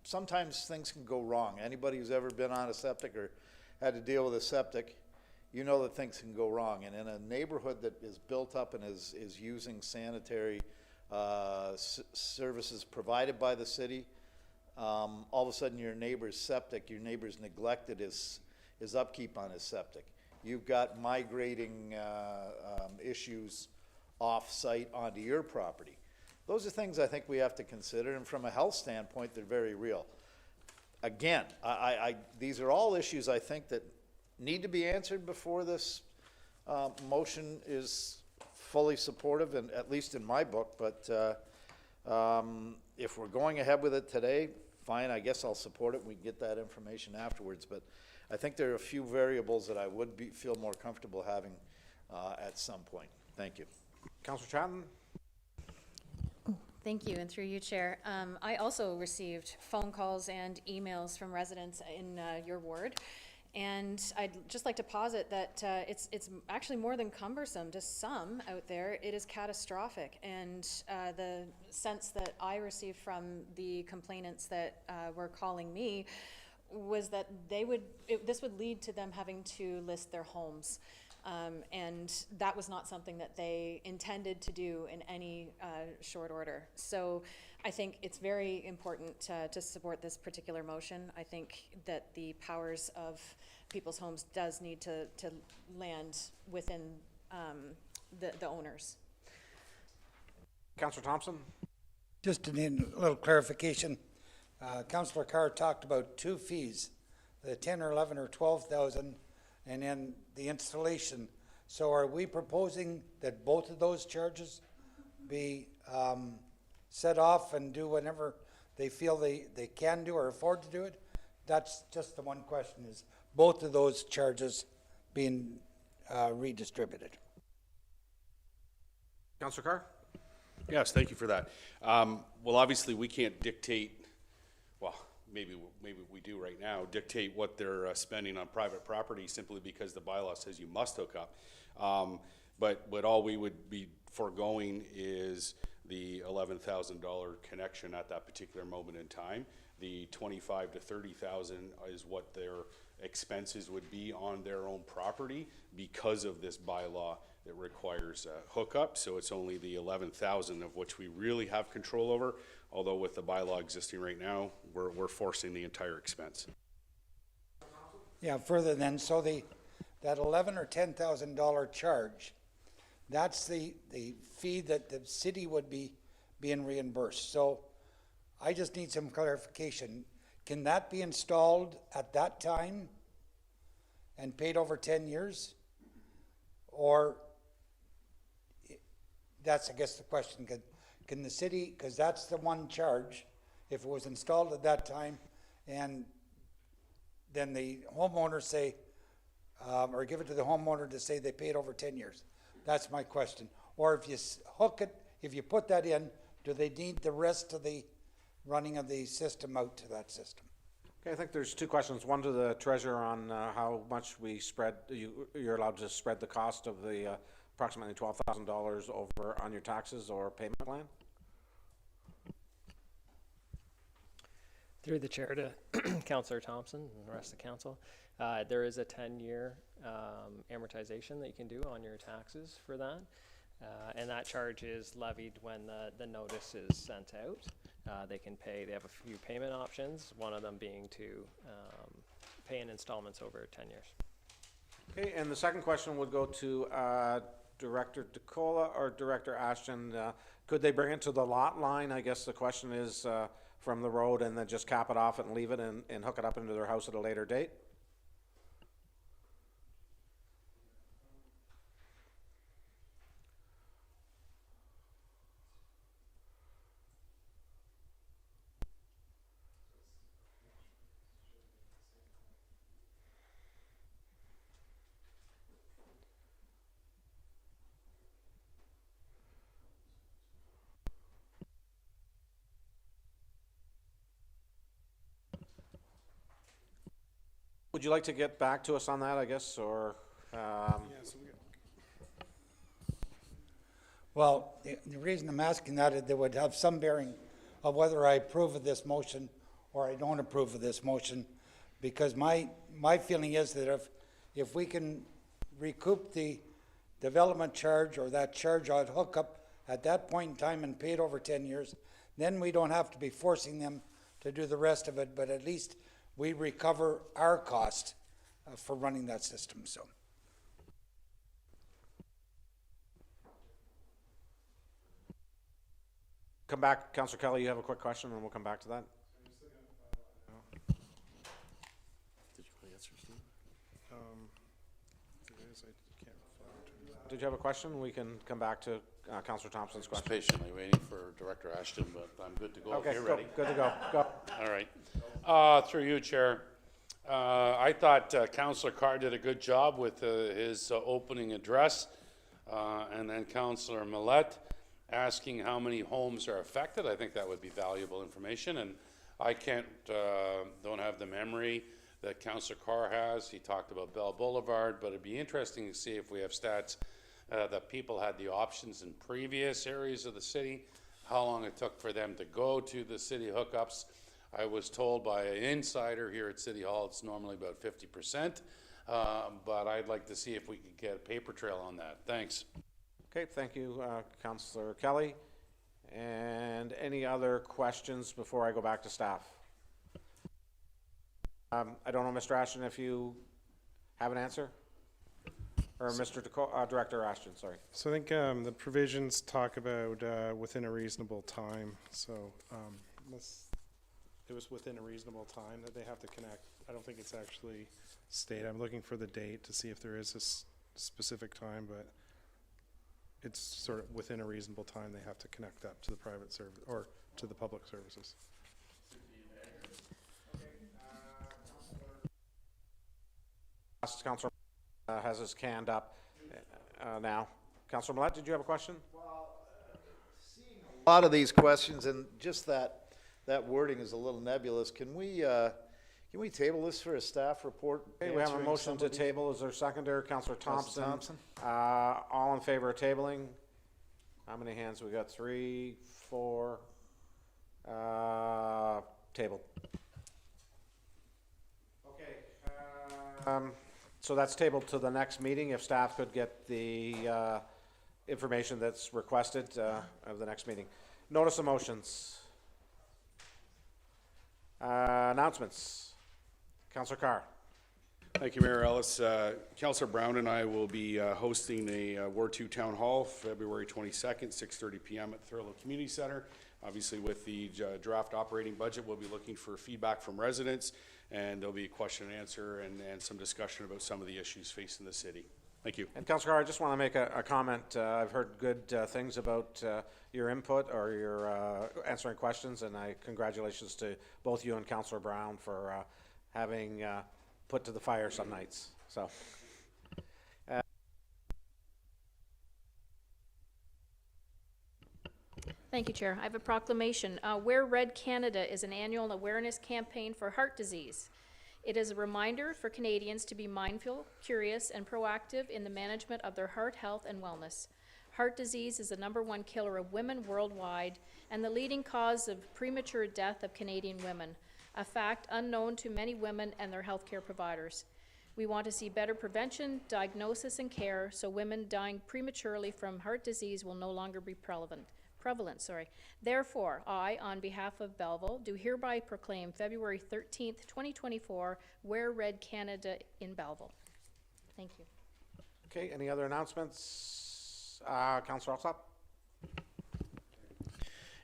[SPEAKER 9] sometimes things can go wrong. Anybody who's ever been on a septic or had to deal with a septic, you know that things can go wrong. And in a neighborhood that is built up and is using sanitary services provided by the city, all of a sudden your neighbor's septic, your neighbor's neglected his upkeep on his septic. You've got migrating issues off-site onto your property. Those are things I think we have to consider, and from a health standpoint, they're very real. Again, these are all issues I think that need to be answered before this motion is fully supportive, and at least in my book. But if we're going ahead with it today, fine, I guess I'll support it. We can get that information afterwards. But I think there are a few variables that I would feel more comfortable having at some point. Thank you.
[SPEAKER 1] Councillor Chatton?
[SPEAKER 7] Thank you, and through you, Chair. I also received phone calls and emails from residents in your ward, and I'd just like to posit that it's actually more than cumbersome to some out there. It is catastrophic, and the sense that I received from the complainants that were calling me was that this would lead to them having to list their homes. And that was not something that they intended to do in any short order. So I think it's very important to support this particular motion. I think that the powers of people's homes does need to land within the owners.
[SPEAKER 1] Councillor Thompson?
[SPEAKER 5] Just to need a little clarification, Councillor Carr talked about two fees the 10 or 11 or 12,000, and then the installation. So are we proposing that both of those charges be set off and do whenever they feel they can do or afford to do it? That's just the one question, is both of those charges being redistributed?
[SPEAKER 1] Councillor Carr?
[SPEAKER 10] Yes, thank you for that. Well, obviously, we can't dictate, well, maybe we do right now, dictate what they're spending on private property simply because the bylaw says you must hook up. But all we would be foregoing is the $11,000 connection at that particular moment in time. The 25 to 30,000 is what their expenses would be on their own property because of this bylaw that requires a hookup. So it's only the 11,000 of which we really have control over. Although with the bylaw existing right now, we're forcing the entire expense.
[SPEAKER 5] Yeah, further then, so that $11,000 or $10,000 charge, that's the fee that the city would be being reimbursed. So I just need some clarification. Can that be installed at that time and paid over 10 years? Or that's, I guess, the question. Can the city, because that's the one charge, if it was installed at that time, and then the homeowner say, or give it to the homeowner to say they paid over 10 years. That's my question. Or if you hook it, if you put that in, do they need the rest of the running of the system out to that system?
[SPEAKER 1] Okay, I think there's two questions. One to the treasurer on how much we spread, you're allowed to spread the cost of the approximately $12,000 over on your taxes or payment plan.
[SPEAKER 8] Through the chair to Councillor Thompson and the rest of the council, there is a 10-year amortization that you can do on your taxes for that. And that charge is levied when the notice is sent out. They can pay, they have a few payment options, one of them being to pay in installments over 10 years.
[SPEAKER 1] Okay, and the second question would go to Director DeCola or Director Ashton. Could they bring it to the lot line? I guess the question is from the road and then just cap it off and leave it and hook it up into their house at a later date? Would you like to get back to us on that, I guess, or?
[SPEAKER 5] Well, the reason I'm asking that is they would have some bearing of whether I approve of this motion or I don't approve of this motion, because my feeling is that if we can recoup the development charge or that charge on hookup at that point in time and pay it over 10 years, then we don't have to be forcing them to do the rest of it, but at least we recover our cost for running that system. So.
[SPEAKER 1] Come back, Councillor Kelly, you have a quick question and we'll come back to that. Did you have a question? We can come back to Councillor Thompson's question.
[SPEAKER 11] Patiently waiting for Director Ashton, but I'm good to go if
[SPEAKER 1] Okay,
[SPEAKER 11] you're ready.
[SPEAKER 1] good to go. Go.
[SPEAKER 11] All right. Through you, Chair. I thought Councillor Carr did a good job with his opening address, and then Councillor Millette asking how many homes are affected. I think that would be valuable information, and I don't have the memory that Councillor Carr has. He talked about Bell Boulevard, but it'd be interesting to see if we have stats that people had the options in previous areas of the city, how long it took for them to go to the city hookups. I was told by an insider here at City Hall it's normally about 50%, but I'd like to see if we could get a paper trail on that. Thanks.
[SPEAKER 1] Okay, thank you, Councillor Kelly. And any other questions before I go back to staff? I don't know, Mr. Ashton, if you have an answer? Or Mr. Director Ashton, sorry.
[SPEAKER 15] So I think the provisions talk about within a reasonable time. So it was within a reasonable time that they have to connect. I don't think it's actually stated. I'm looking for the date to see if there is a specific time, but it's sort of within a reasonable time they have to connect up to the private service or to the public services.
[SPEAKER 1] Councillor has his hand up now. Councillor Millette, did you have a question?
[SPEAKER 9] A lot of these questions, and just that wording is a little nebulous. Can we table this for a staff report?
[SPEAKER 1] Okay, we have a
[SPEAKER 9] answering
[SPEAKER 1] motion to
[SPEAKER 9] somebody?
[SPEAKER 1] table. Is there a seconder? Councillor Thompson.
[SPEAKER 9] Thompson?
[SPEAKER 1] All in favor of tabling? How many hands? We got 3, 4. Table. Okay. So that's tabled to the next meeting. If staff could get the information that's requested of the next meeting. Notice of motions. Announcements. Councillor Carr.
[SPEAKER 10] Thank you, Mayor Ellis. Councillor Brown and I will be hosting a Ward 2 Town Hall, February 22nd, 6:30 p.m. at Thurlow Community Center. Obviously, with the draft operating budget, we'll be looking for feedback from residents, and there'll be a question and answer and some discussion about some of the issues facing the city. Thank you.
[SPEAKER 1] And Councillor Carr, I just want to make a comment. I've heard good things about your input or your answering questions, and congratulations to both you and Councillor Brown for having put to the fire some nights. So.
[SPEAKER 14] Thank you, Chair. I have a proclamation. Wear Red Canada is an annual awareness campaign for heart disease. It is a reminder for Canadians to be mindful, curious, and proactive in the management of their heart health and wellness. Heart disease is the #1 killer of women worldwide and the leading cause of premature death of Canadian women, a fact unknown to many women and their healthcare providers. We want to see better prevention, diagnosis, and care so women dying prematurely from heart disease will no longer be prevalent. Therefore, I, on behalf of Belleville, do hereby proclaim February 13th, 2024, Wear Red Canada in Belleville. Thank you.
[SPEAKER 1] Okay, any other announcements? Councillor Alsop?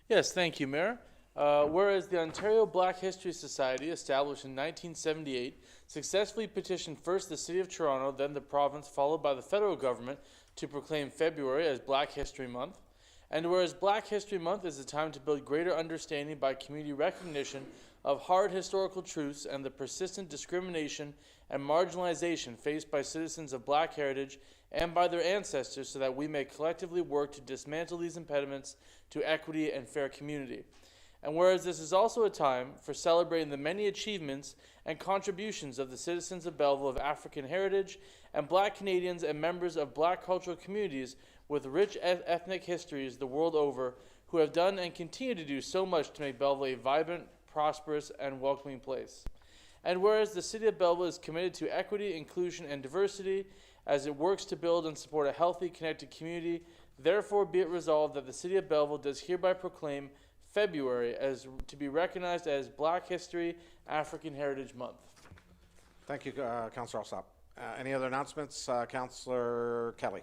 [SPEAKER 16] Yes, thank you, Mayor. Whereas the Ontario Black History Society, established in 1978, successfully petitioned first the City of Toronto, then the province, followed by the federal government, to proclaim February as Black History Month. And whereas Black History Month is a time to build greater understanding by community recognition of hard historical truths and the persistent discrimination and marginalization faced by citizens of Black heritage and by their ancestors, so that we may collectively work to dismantle these impediments to equity and fair community. And whereas this is also a time for celebrating the many achievements and contributions of the citizens of Belleville of African heritage and Black Canadians and members of Black cultural communities with rich ethnic histories the world over, who have done and continue to do so much to make Belleville a vibrant, prosperous, and welcoming place. And whereas the City of Belleville is committed to equity, inclusion, and diversity as it works to build and support a healthy, connected community, therefore be it resolved that the City of Belleville does hereby proclaim February as to be recognized as Black History African Heritage Month.
[SPEAKER 1] Thank you, Councillor Alsop. Any other announcements? Councillor Kelly.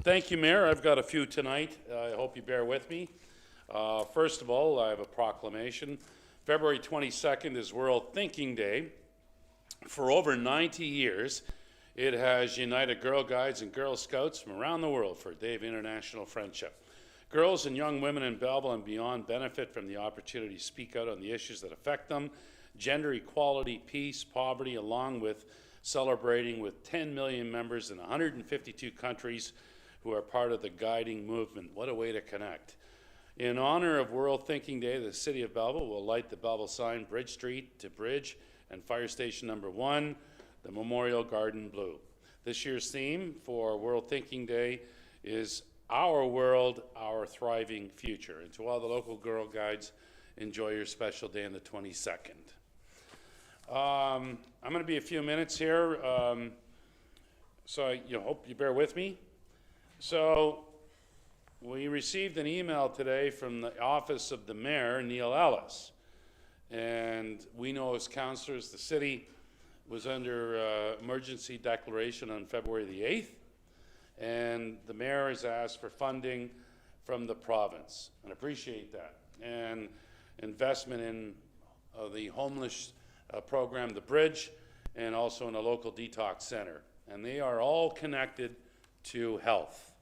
[SPEAKER 11] Thank you, Mayor. I've got a few tonight. I hope you bear with me. First of all, I have a proclamation. February 22nd is World Thinking Day. For over 90 years, it has united Girl Guides and Girl Scouts from around the world for a day of international friendship. Girls and young women in Belleville and beyond benefit from the opportunity to speak out on the issues that affect them: gender equality, peace, poverty, along with celebrating with 10 million members in 152 countries who are part of the guiding movement. What a way to connect. In honor of World Thinking Day, the City of Belleville will light the Belleville sign, Bridge Street to Bridge and Fire Station number 1, the Memorial Garden Blue. This year's theme for World Thinking Day is Our World, Our Thriving Future. And to all the local Girl Guides, enjoy your special day on the 22nd. I'm going to be a few minutes here, so I hope you bear with me. So we received an email today from the office of the mayor, Neil Ellis. And we know as councillors, the city was under emergency declaration on February the 8th. And the mayor has asked for funding from the province, and appreciate that. And investment in the homeless program, the Bridge, and also in a local detox center. And they are all connected to health.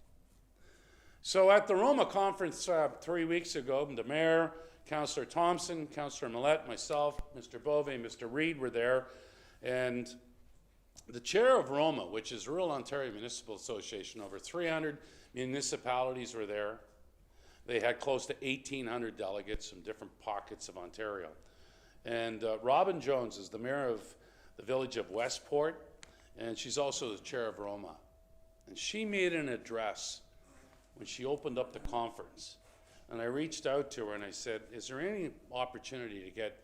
[SPEAKER 11] So at the Roma conference 3 weeks ago, the mayor, Councillor Thompson, Councillor Millette, myself, Mr. Bove, Mr. Reid were there, and the chair of Roma, which is Rural Ontario Municipal Association, over 300 municipalities were there. They had close to 1,800 delegates from different pockets of Ontario. And Robin Jones is the mayor of the village of Westport, and she's also the chair of Roma. And she made an address when she opened up the conference. And I reached out to her and I said, is there any opportunity to get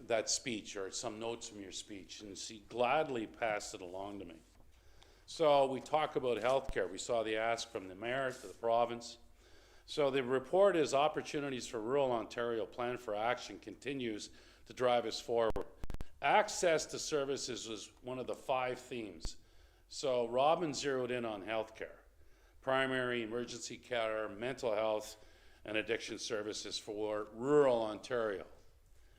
[SPEAKER 11] that speech or some notes from your speech? And she gladly passed it along to me. So we talk about healthcare. We saw the ask from the mayor to the province. So the report is Opportunities for Rural Ontario Plan for Action continues to drive us forward. Access to services was one of the 5 themes. So Robin zeroed in on healthcare, primary, emergency care, mental health, and addiction services for rural Ontario.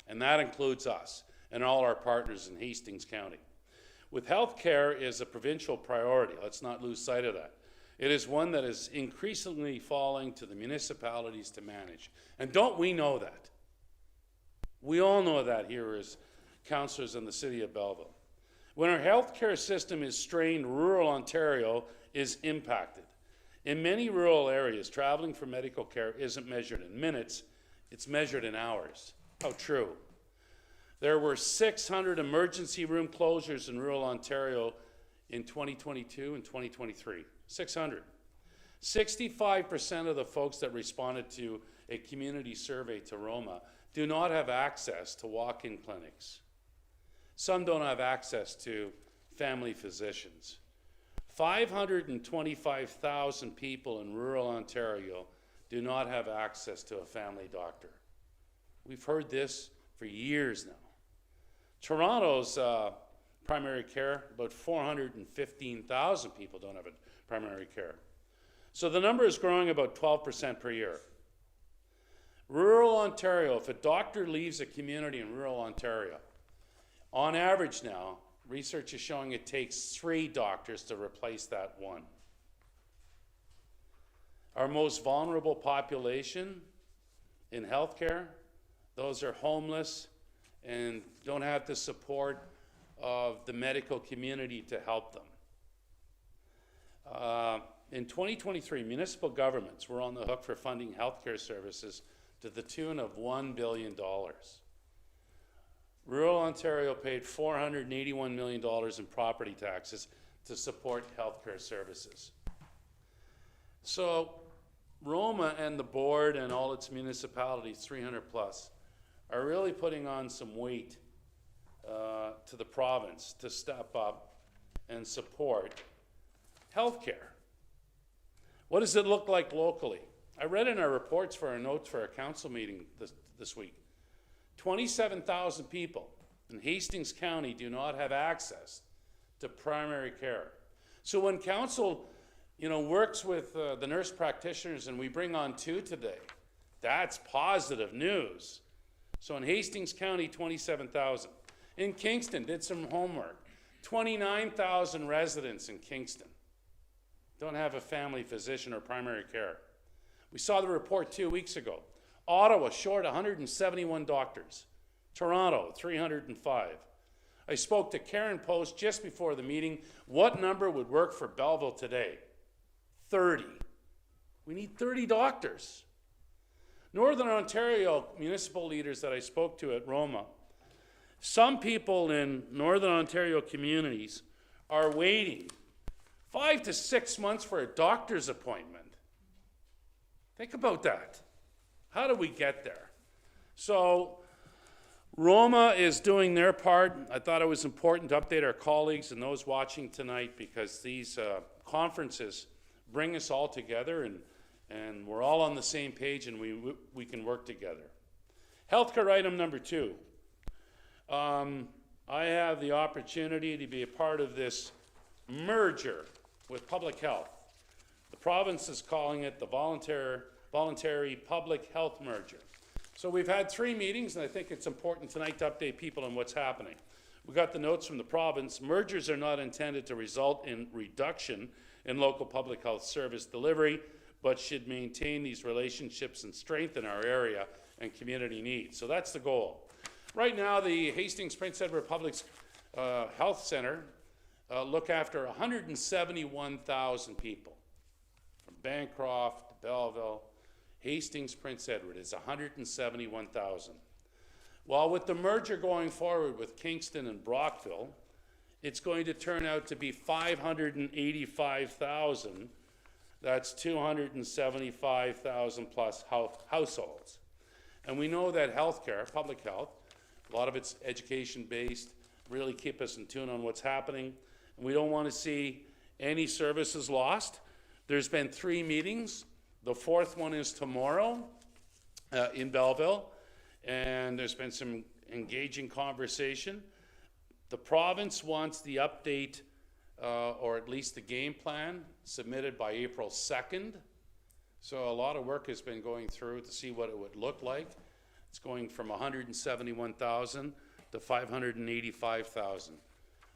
[SPEAKER 11] And that includes us and all our partners in Hastings County. With healthcare is a provincial priority. Let's not lose sight of that. It is one that is increasingly falling to the municipalities to manage. And don't we know that? We all know that here as councillors in the city of Belleville. When our healthcare system is strained, rural Ontario is impacted. In many rural areas, traveling for medical care isn't measured in minutes, it's measured in hours. How true. There were 600 emergency room closures in rural Ontario in 2022 and 2023. 600. 65% of the folks that responded to a community survey to Roma do not have access to walk-in clinics. Some don't have access to family physicians. 525,000 people in rural Ontario do not have access to a family doctor. We've heard this for years now. Toronto's primary care, about 415,000 people don't have a primary care. So the number is growing about 12% per year. Rural Ontario, if a doctor leaves a community in rural Ontario, on average now, research is showing it takes 3 doctors to replace that one. Our most vulnerable population in healthcare, those are homeless and don't have the support of the medical community to help them. In 2023, municipal governments were on the hook for funding healthcare services to the tune of $1 billion. Rural Ontario paid $481 million in property taxes to support healthcare services. So Roma and the board and all its municipalities, 300 plus, are really putting on some weight to the province to step up and support healthcare. What does it look like locally? I read in our reports for our notes for our council meeting this week. 27,000 people in Hastings County do not have access to primary care. So when council, works with the nurse practitioners and we bring on 2 today, that's positive news. So in Hastings County, 27,000. In Kingston, did some homework. 29,000 residents in Kingston don't have a family physician or primary care. We saw the report 2 weeks ago. Ottawa short 171 doctors. Toronto, 305. I spoke to Karen Post just before the meeting. What number would work for Belleville today? 30. We need 30 doctors. Northern Ontario municipal leaders that I spoke to at Roma, some people in Northern Ontario communities are waiting 5 to 6 months for a doctor's appointment. Think about that. How do we get there? So Roma is doing their part. I thought it was important to update our colleagues and those watching tonight because these conferences bring us all together and we're all on the same page and we can work together. Healthcare item number 2. I have the opportunity to be a part of this merger with public health. The province is calling it the voluntary public health merger. So we've had 3 meetings, and I think it's important tonight to update people on what's happening. We got the notes from the province. Mergers are not intended to result in reduction in local public health service delivery, but should maintain these relationships and strengthen our area and community needs. So that's the goal. Right now, the Hastings Prince Edward Public Health Center look after 171,000 people. From Bancroft to Belleville, Hastings Prince Edward is 171,000. Well, with the merger going forward with Kingston and Brockville, it's going to turn out to be 585,000. That's 275,000 plus households. And we know that healthcare, public health, a lot of it's education-based, really keep us in tune on what's happening. And we don't want to see any services lost. There's been 3 meetings. The 4th one is tomorrow in Belleville. And there's been some engaging conversation. The province wants the update, or at least the game plan, submitted by April 2nd. So a lot of work has been going through to see what it would look like. It's going from 171,000 to 585,000.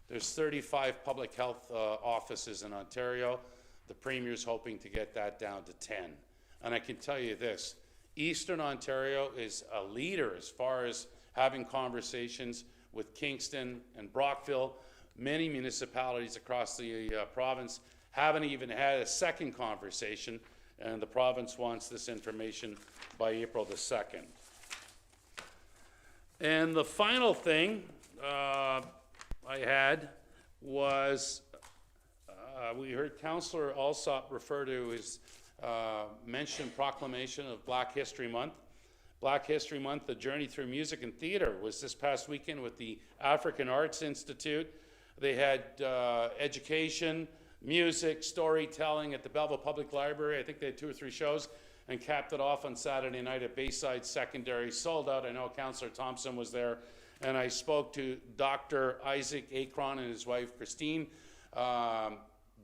[SPEAKER 11] There's 35 public health offices in Ontario. The Premier's hoping to get that down to 10. And I can tell you this, Eastern Ontario is a leader as far as having conversations with Kingston and Brockville. Many municipalities across the province haven't even had a second conversation, and the province wants this information by April the 2nd. And the final thing I had was we heard Councillor Alsop refer to his mentioned proclamation of Black History Month. Black History Month, the journey through music and theater, was this past weekend with the African Arts Institute. They had education, music, storytelling at the Belleville Public Library. I think they had 2 or 3 shows, and capped it off on Saturday night at Bayside Secondary. Sold out. I know Councillor Thompson was there, and I spoke to Dr. Isaac Akron and his wife Christine.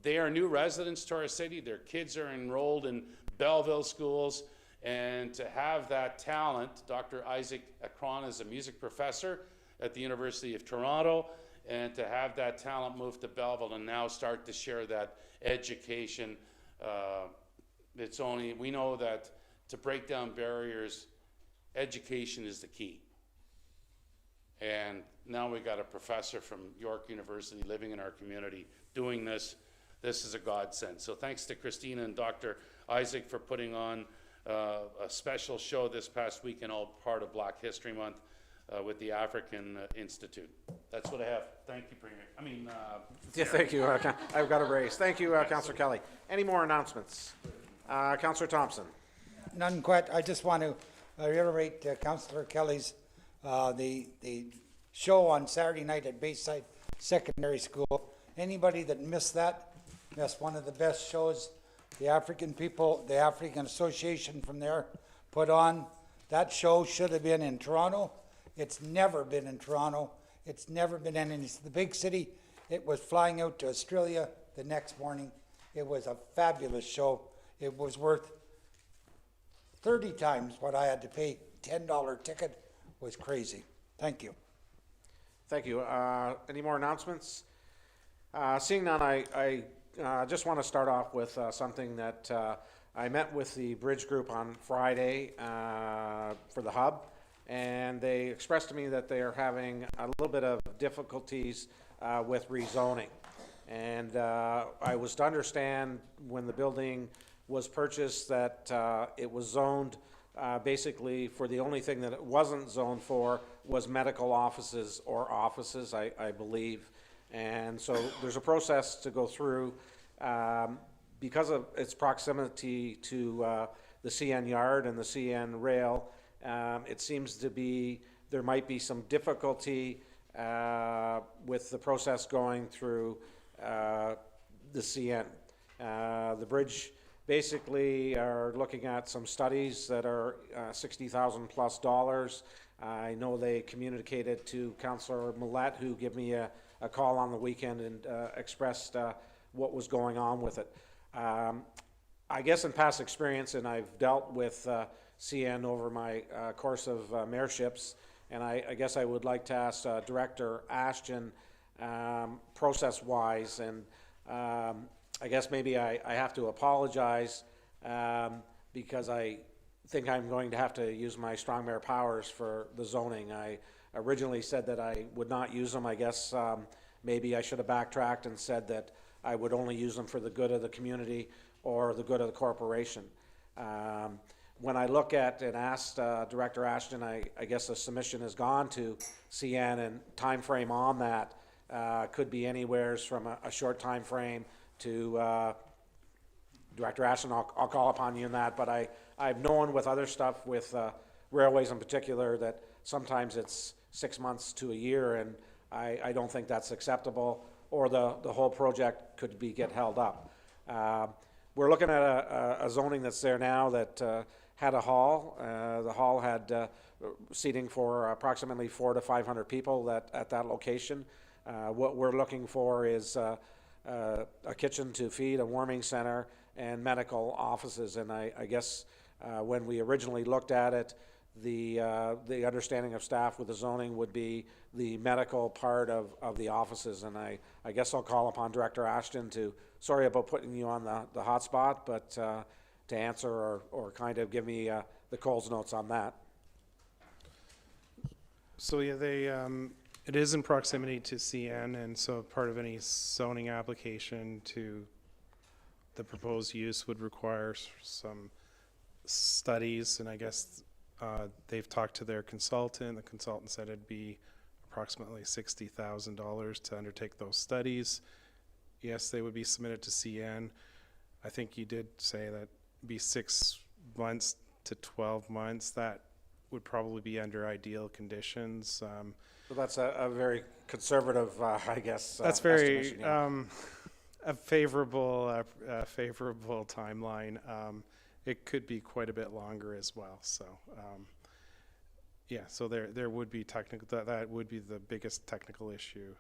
[SPEAKER 11] They are new residents to our city. Their kids are enrolled in Belleville schools, and to have that talent, Dr. Isaac Akron is a music professor at the University of Toronto, and to have that talent move to Belleville and now start to share that education, we know that to break down barriers, education is the key. And now we got a professor from York University living in our community doing this. This is a godsend. So thanks to Christina and Dr. Isaac for putting on a special show this past weekend, all part of Black History Month with the African Institute. That's what I have. Thank you, Premier.
[SPEAKER 1] Yeah, thank you. I've got a raise. Thank you, Councillor Kelly. Any more announcements? Councillor Thompson.
[SPEAKER 5] None quite. I just want to reiterate Councillor Kelly's, the show on Saturday night at Bayside Secondary School. Anybody that missed that, missed one of the best shows the African people, the African Association from there put on. That show should have been in Toronto. It's never been in Toronto. It's never been in the big city. It was flying out to Australia the next morning. It was a fabulous show. It was worth 30 times what I had to pay. $10 ticket was crazy. Thank you.
[SPEAKER 1] Thank you. Any more announcements? Seeing none, I just want to start off with something that I met with the Bridge Group on Friday for the hub, and they expressed to me that they are having a little bit of difficulties with rezoning. And I was to understand when the building was purchased that it was zoned basically for the only thing that it wasn't zoned for was medical offices or offices, I believe. And so there's a process to go through because of its proximity to the CN yard and the CN rail. It seems to be there might be some difficulty with the process going through the CN. The bridge basically are looking at some studies that are $60,000 plus. I know they communicated to Councillor Millette, who gave me a call on the weekend and expressed what was going on with it. I guess in past experience, and I've dealt with CN over my course of mayorships, and I guess I would like to ask Director Ashton, process-wise, and I guess maybe I have to apologize because I think I'm going to have to use my strong mayor powers for the zoning. I originally said that I would not use them. I guess maybe I should have backtracked and said that I would only use them for the good of the community or the good of the corporation. When I look at and asked Director Ashton, I guess the submission has gone to CN, and time frame on that could be anywheres from a short time frame to Director Ashton, I'll call upon you in that, but I've known with other stuff, with railways in particular, that sometimes it's 6 months to a year, and I don't think that's acceptable, or the whole project could get held up. We're looking at a zoning that's there now that had a hall. The hall had seating for approximately 400 to 500 people at that location. What we're looking for is a kitchen to feed, a warming center, and medical offices. And I guess when we originally looked at it, the understanding of staff with the zoning would be the medical part of the offices. And I guess I'll call upon Director Ashton to, sorry about putting you on the hot spot, but to answer or kind of give me the Coles notes on that.
[SPEAKER 15] So yeah, it is in proximity to CN, and so part of any zoning application to the proposed use would require some studies, and I guess they've talked to their consultant. The consultant said it'd be approximately $60,000 to undertake those studies. Yes, they would be submitted to CN. I think you did say that it'd be 6 months to 12 months. That would probably be under ideal conditions.
[SPEAKER 1] So that's a very conservative, I guess.
[SPEAKER 15] That's very a favorable timeline. It could be quite a bit longer as well. So yeah, so there would be technical, that would be the biggest technical issue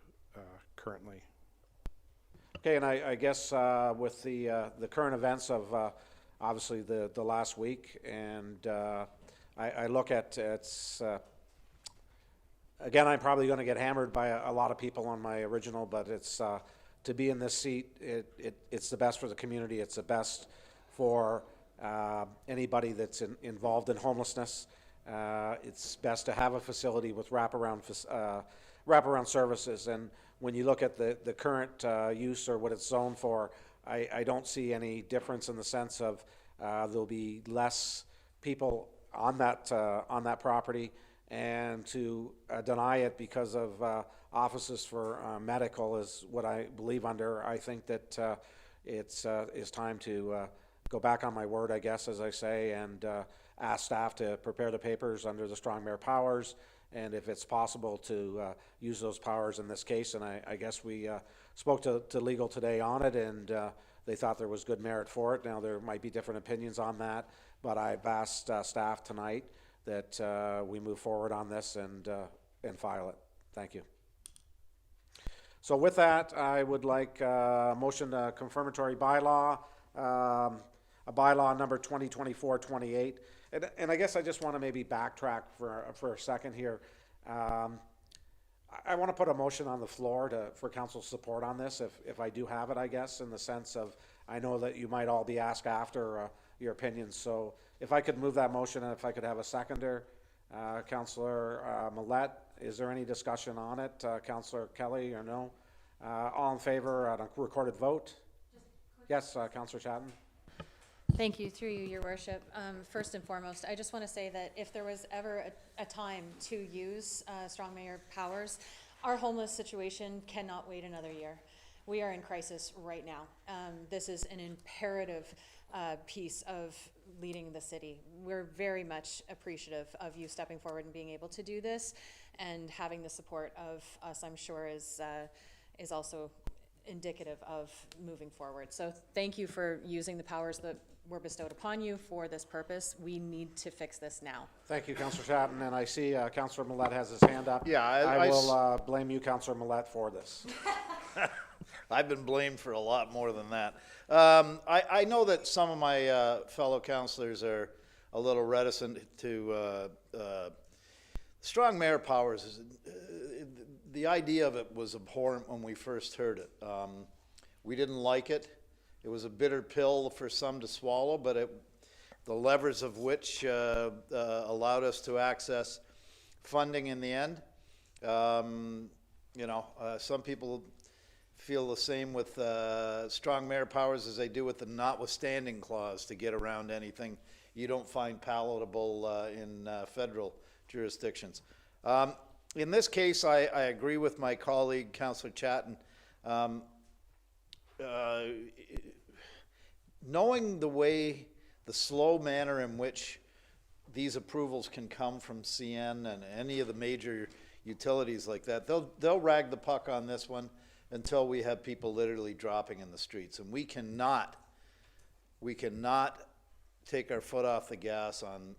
[SPEAKER 15] currently.
[SPEAKER 1] Okay, and I guess with the current events of obviously the last week, and I look at it's. Again, I'm probably going to get hammered by a lot of people on my original, but it's to be in this seat. It's the best for the community. It's the best for anybody that's involved in homelessness. It's best to have a facility with wraparound services. And when you look at the current use or what it's zoned for, I don't see any difference in the sense of there'll be less people on that property. And to deny it because of offices for medical is what I believe under. I think that it's time to go back on my word, I guess, as I say, and ask staff to prepare the papers under the strong mayor powers, and if it's possible to use those powers in this case. And I guess we spoke to legal today on it, and they thought there was good merit for it. Now, there might be different opinions on that, but I've asked staff tonight that we move forward on this and file it. Thank you. So with that, I would like a motion to confirmatory bylaw, a bylaw number 2024-28. And I guess I just want to maybe backtrack for a second here. I want to put a motion on the floor for council support on this, if I do have it, I guess, in the sense of, I know that you might all be asked after your opinions. So if I could move that motion, and if I could have a seconder, Councillor Millette, is there any discussion on it? Councillor Kelly, or no? All in favor on a recorded vote? Yes, Councillor Chatton.
[SPEAKER 7] Thank you, through you, your worship. First and foremost, I just want to say that if there was ever a time to use strong mayor powers, our homeless situation cannot wait another year. We are in crisis right now. This is an imperative piece of leading the city. We're very much appreciative of you stepping forward and being able to do this, and having the support of us, I'm sure, is also indicative of moving forward. So thank you for using the powers that were bestowed upon you for this purpose. We need to fix this now.
[SPEAKER 1] Thank you, Councillor Chatton, and I see Councillor Millette has his hand up.
[SPEAKER 9] Yeah,
[SPEAKER 1] I will blame you, Councillor Millette, for this.
[SPEAKER 9] I've been blamed for a lot more than that. I know that some of my fellow councillors are a little reticent to strong mayor powers. The idea of it was abhorrent when we first heard it. We didn't like it. It was a bitter pill for some to swallow, but the levers of which allowed us to access funding in the end. Some people feel the same with strong mayor powers as they do with the notwithstanding clause to get around anything you don't find palatable in federal jurisdictions. In this case, I agree with my colleague, Councillor Chatton. Knowing the slow manner in which these approvals can come from CN and any of the major utilities like that, they'll rag the puck on this one until we have people literally dropping in the streets. And we cannot take our foot off the gas on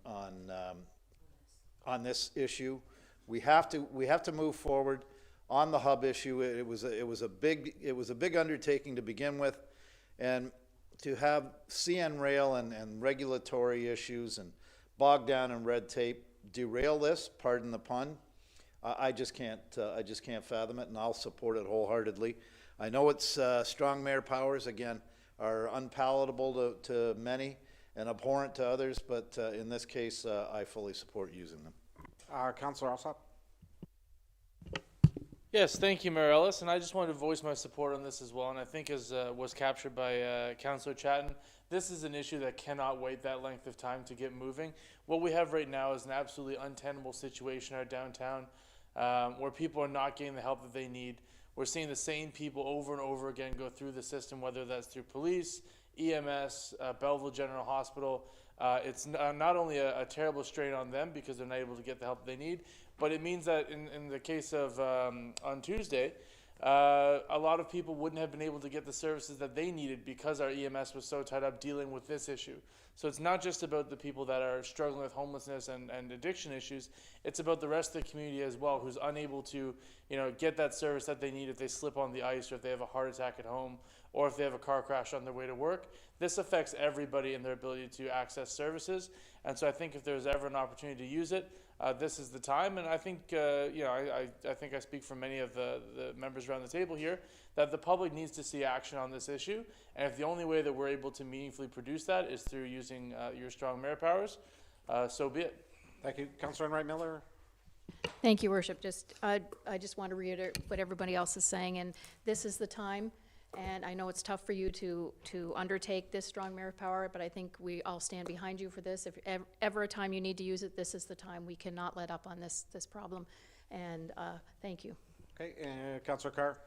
[SPEAKER 9] this issue. We have to move forward on the hub issue. It was a big undertaking to begin with, and to have CN Rail and regulatory issues and bogged down in red tape derail this, pardon the pun, I just can't fathom it, and I'll support it wholeheartedly. I know it's strong mayor powers, again, are unpalatable to many and abhorrent to others, but in this case, I fully support using them.
[SPEAKER 1] Councillor Alsop?
[SPEAKER 16] Yes, thank you, Mayor Ellis, and I just wanted to voice my support on this as well, and I think as was captured by Councillor Chatton, this is an issue that cannot wait that length of time to get moving. What we have right now is an absolutely untenable situation in our downtown, where people are not getting the help that they need. We're seeing the same people over and over again go through the system, whether that's through police, EMS, Belleville General Hospital. It's not only a terrible strain on them because they're not able to get the help they need, but it means that in the case of on Tuesday, a lot of people wouldn't have been able to get the services that they needed because our EMS was so tied up dealing with this issue. So it's not just about the people that are struggling with homelessness and addiction issues. It's about the rest of the community as well, who's unable to, get that service that they need if they slip on the ice, or if they have a heart attack at home, or if they have a car crash on their way to work. This affects everybody in their ability to access services. And so I think if there's ever an opportunity to use it, this is the time. And I think, I think I speak for many of the members around the table here, that the public needs to see action on this issue. And if the only way that we're able to meaningfully produce that is through using your strong mayor powers, so be it.
[SPEAKER 1] Thank you. Councillor Enright Miller?
[SPEAKER 14] Thank you, Worship. I just want to reiterate what everybody else is saying, and this is the time. And I know it's tough for you to undertake this strong mayor power, but I think we all stand behind you for this. If ever a time you need to use it, this is the time. We cannot let up on this problem. And thank you.
[SPEAKER 1] Okay, Councillor Carr?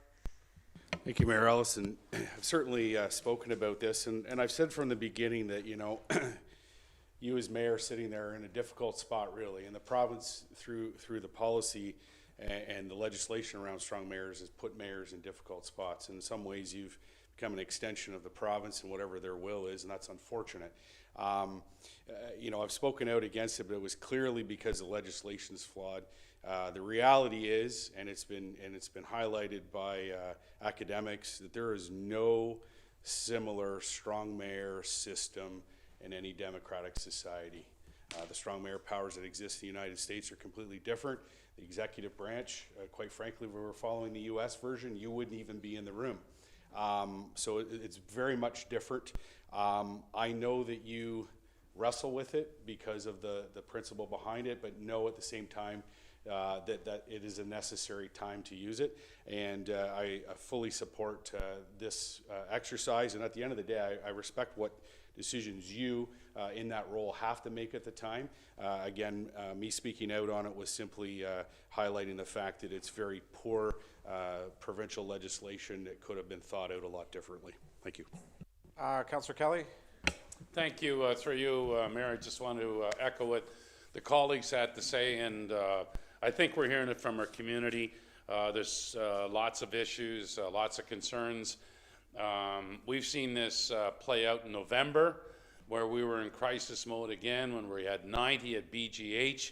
[SPEAKER 10] Thank you, Mayor Ellis, and I've certainly spoken about this, and I've said from the beginning that, you as mayor sitting there in a difficult spot, really, and the province through the policy and the legislation around strong mayors has put mayors in difficult spots. In some ways, you've become an extension of the province and whatever their will is, and that's unfortunate. I've spoken out against it, but it was clearly because the legislation is flawed. The reality is, and it's been highlighted by academics, that there is no similar strong mayor system in any democratic society. The strong mayor powers that exist in the United States are completely different. The executive branch, quite frankly, if we were following the US version, you wouldn't even be in the room. So it's very much different. I know that you wrestle with it because of the principle behind it, but know at the same time that it is a necessary time to use it. And I fully support this exercise. And at the end of the day, I respect what decisions you in that role have to make at the time. Again, me speaking out on it was simply highlighting the fact that it's very poor provincial legislation that could have been thought out a lot differently. Thank you.
[SPEAKER 1] Councillor Kelly?
[SPEAKER 11] Thank you. Through you, Mayor, I just want to echo what the colleagues had to say, and I think we're hearing it from our community. There's lots of issues, lots of concerns. We've seen this play out in November, where we were in crisis mode again, when we had 90 at BGH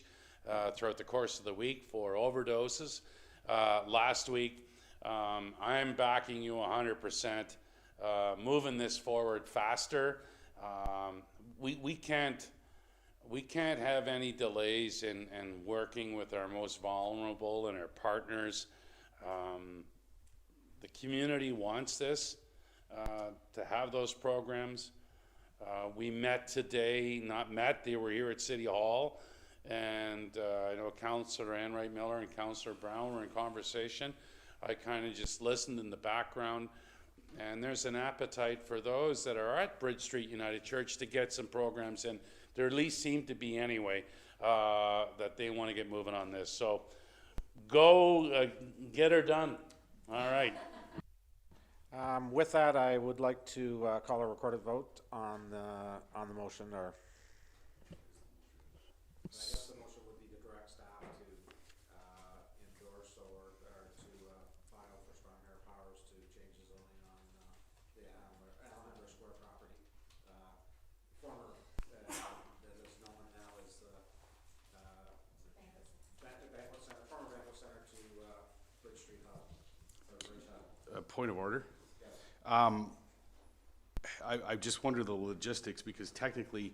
[SPEAKER 11] throughout the course of the week for overdoses. Last week, I'm backing you 100%, moving this forward faster. We can't have any delays in working with our most vulnerable and our partners. The community wants this, to have those programs. We met today, they were here at City Hall, and I know Councillor Ann Miller and Councillor Brown were in conversation. I kind of just listened in the background, and there's an appetite for those that are at Bridge Street United Church to get some programs in. There at least seem to be anyway, that they want to get moving on this. So go get her done. All right.
[SPEAKER 1] With that, I would like to call a recorded vote on the motion, or I guess the motion would be to direct staff to endorse or to file for strong air powers to change the zoning on the Alhambra Square property, former that is known now as the banquet center, former banquet center to Bridge Street Hub, or Bridge Hub.
[SPEAKER 10] Point of order. I just wonder the logistics, because technically,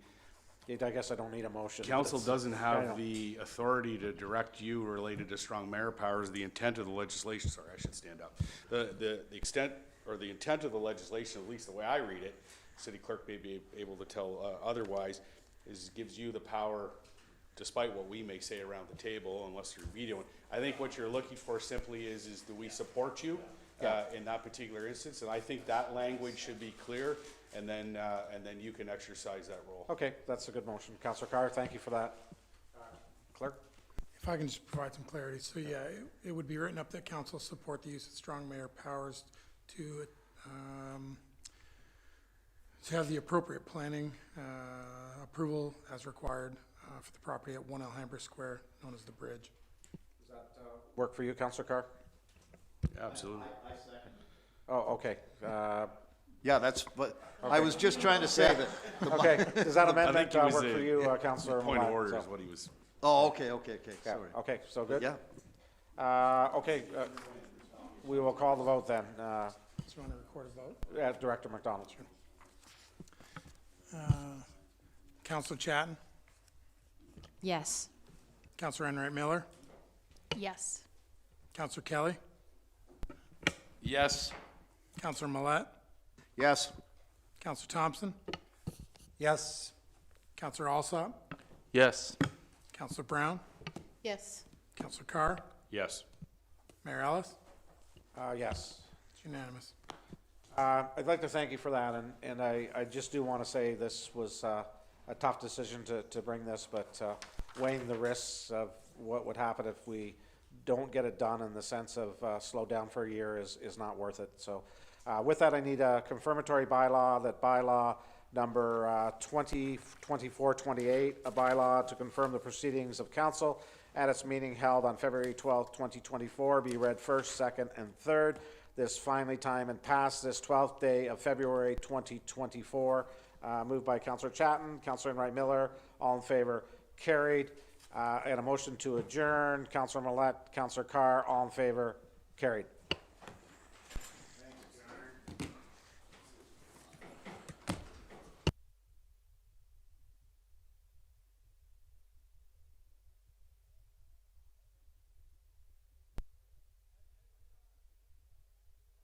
[SPEAKER 1] I guess I don't need a motion.
[SPEAKER 10] council doesn't
[SPEAKER 1] I
[SPEAKER 10] have
[SPEAKER 1] know.
[SPEAKER 10] the authority to direct you related to strong mayor powers. The intent of the legislation, sorry, I should stand up. The extent, or the intent of the legislation, at least the way I read it, city clerk may be able to tell otherwise, is gives you the power, despite what we may say around the table, unless you're vetoing. I think what you're looking for simply is do we support you in that particular instance? And I think that language should be clear, and then you can exercise that role.
[SPEAKER 1] Okay, that's a good motion. Councillor Carr, thank you for that. Clerk?
[SPEAKER 2] If I can just provide some clarity. So yeah, it would be written up that council support the use of strong mayor powers to have the appropriate planning approval as required for the property at 1 Alhambra Square, known as the Bridge.
[SPEAKER 1] Does that work for you, Councillor Carr?
[SPEAKER 10] Absolutely.
[SPEAKER 9] I second.
[SPEAKER 1] Oh, okay.
[SPEAKER 9] Yeah, that's what, I was just trying to say that.
[SPEAKER 1] Okay, does that
[SPEAKER 10] I
[SPEAKER 1] amendment
[SPEAKER 10] think he was
[SPEAKER 1] work for you, Councillor
[SPEAKER 10] point of
[SPEAKER 1] Millat?
[SPEAKER 10] order
[SPEAKER 1] So-
[SPEAKER 10] is what he was.
[SPEAKER 9] Oh, okay,
[SPEAKER 1] Yeah,
[SPEAKER 9] sorry.
[SPEAKER 1] okay, so good?
[SPEAKER 9] Yeah.
[SPEAKER 1] Okay, we will call the vote then.
[SPEAKER 2] So you want to record a vote?
[SPEAKER 1] Director McDonald.
[SPEAKER 2] Councillor Chatton,
[SPEAKER 7] Yes.
[SPEAKER 2] Councillor Enright Miller,
[SPEAKER 14] Yes.
[SPEAKER 2] Councillor Kelly,
[SPEAKER 11] Yes.
[SPEAKER 2] Councillor Millet,
[SPEAKER 9] Yes.
[SPEAKER 2] Councillor Thompson,
[SPEAKER 5] Yes.
[SPEAKER 2] Councillor Alsop,
[SPEAKER 16] Yes.
[SPEAKER 2] Councillor Brown,
[SPEAKER 13] Yes.
[SPEAKER 2] Councillor Carr,
[SPEAKER 10] Yes.
[SPEAKER 2] Mayor Ellis.
[SPEAKER 1] Yes.
[SPEAKER 2] It's unanimous.
[SPEAKER 1] I'd like to thank you for that, and I just do want to say this was a tough decision to bring this, but weighing the risks of what would happen if we don't get it done in the sense of slow down for a year is not worth it. So with that, I need a confirmatory bylaw, that bylaw number 2024-28, a bylaw to confirm the proceedings of council at its meeting held on February 12th, 2024, be read first, second, and third. This finally time and passed this 12th day of February 2024. Moved by Councillor Chatton, Councillor Enright Miller, all in favor, carried. And a motion to adjourn, Councillor Millet, Councillor Carr, all in favor, carried.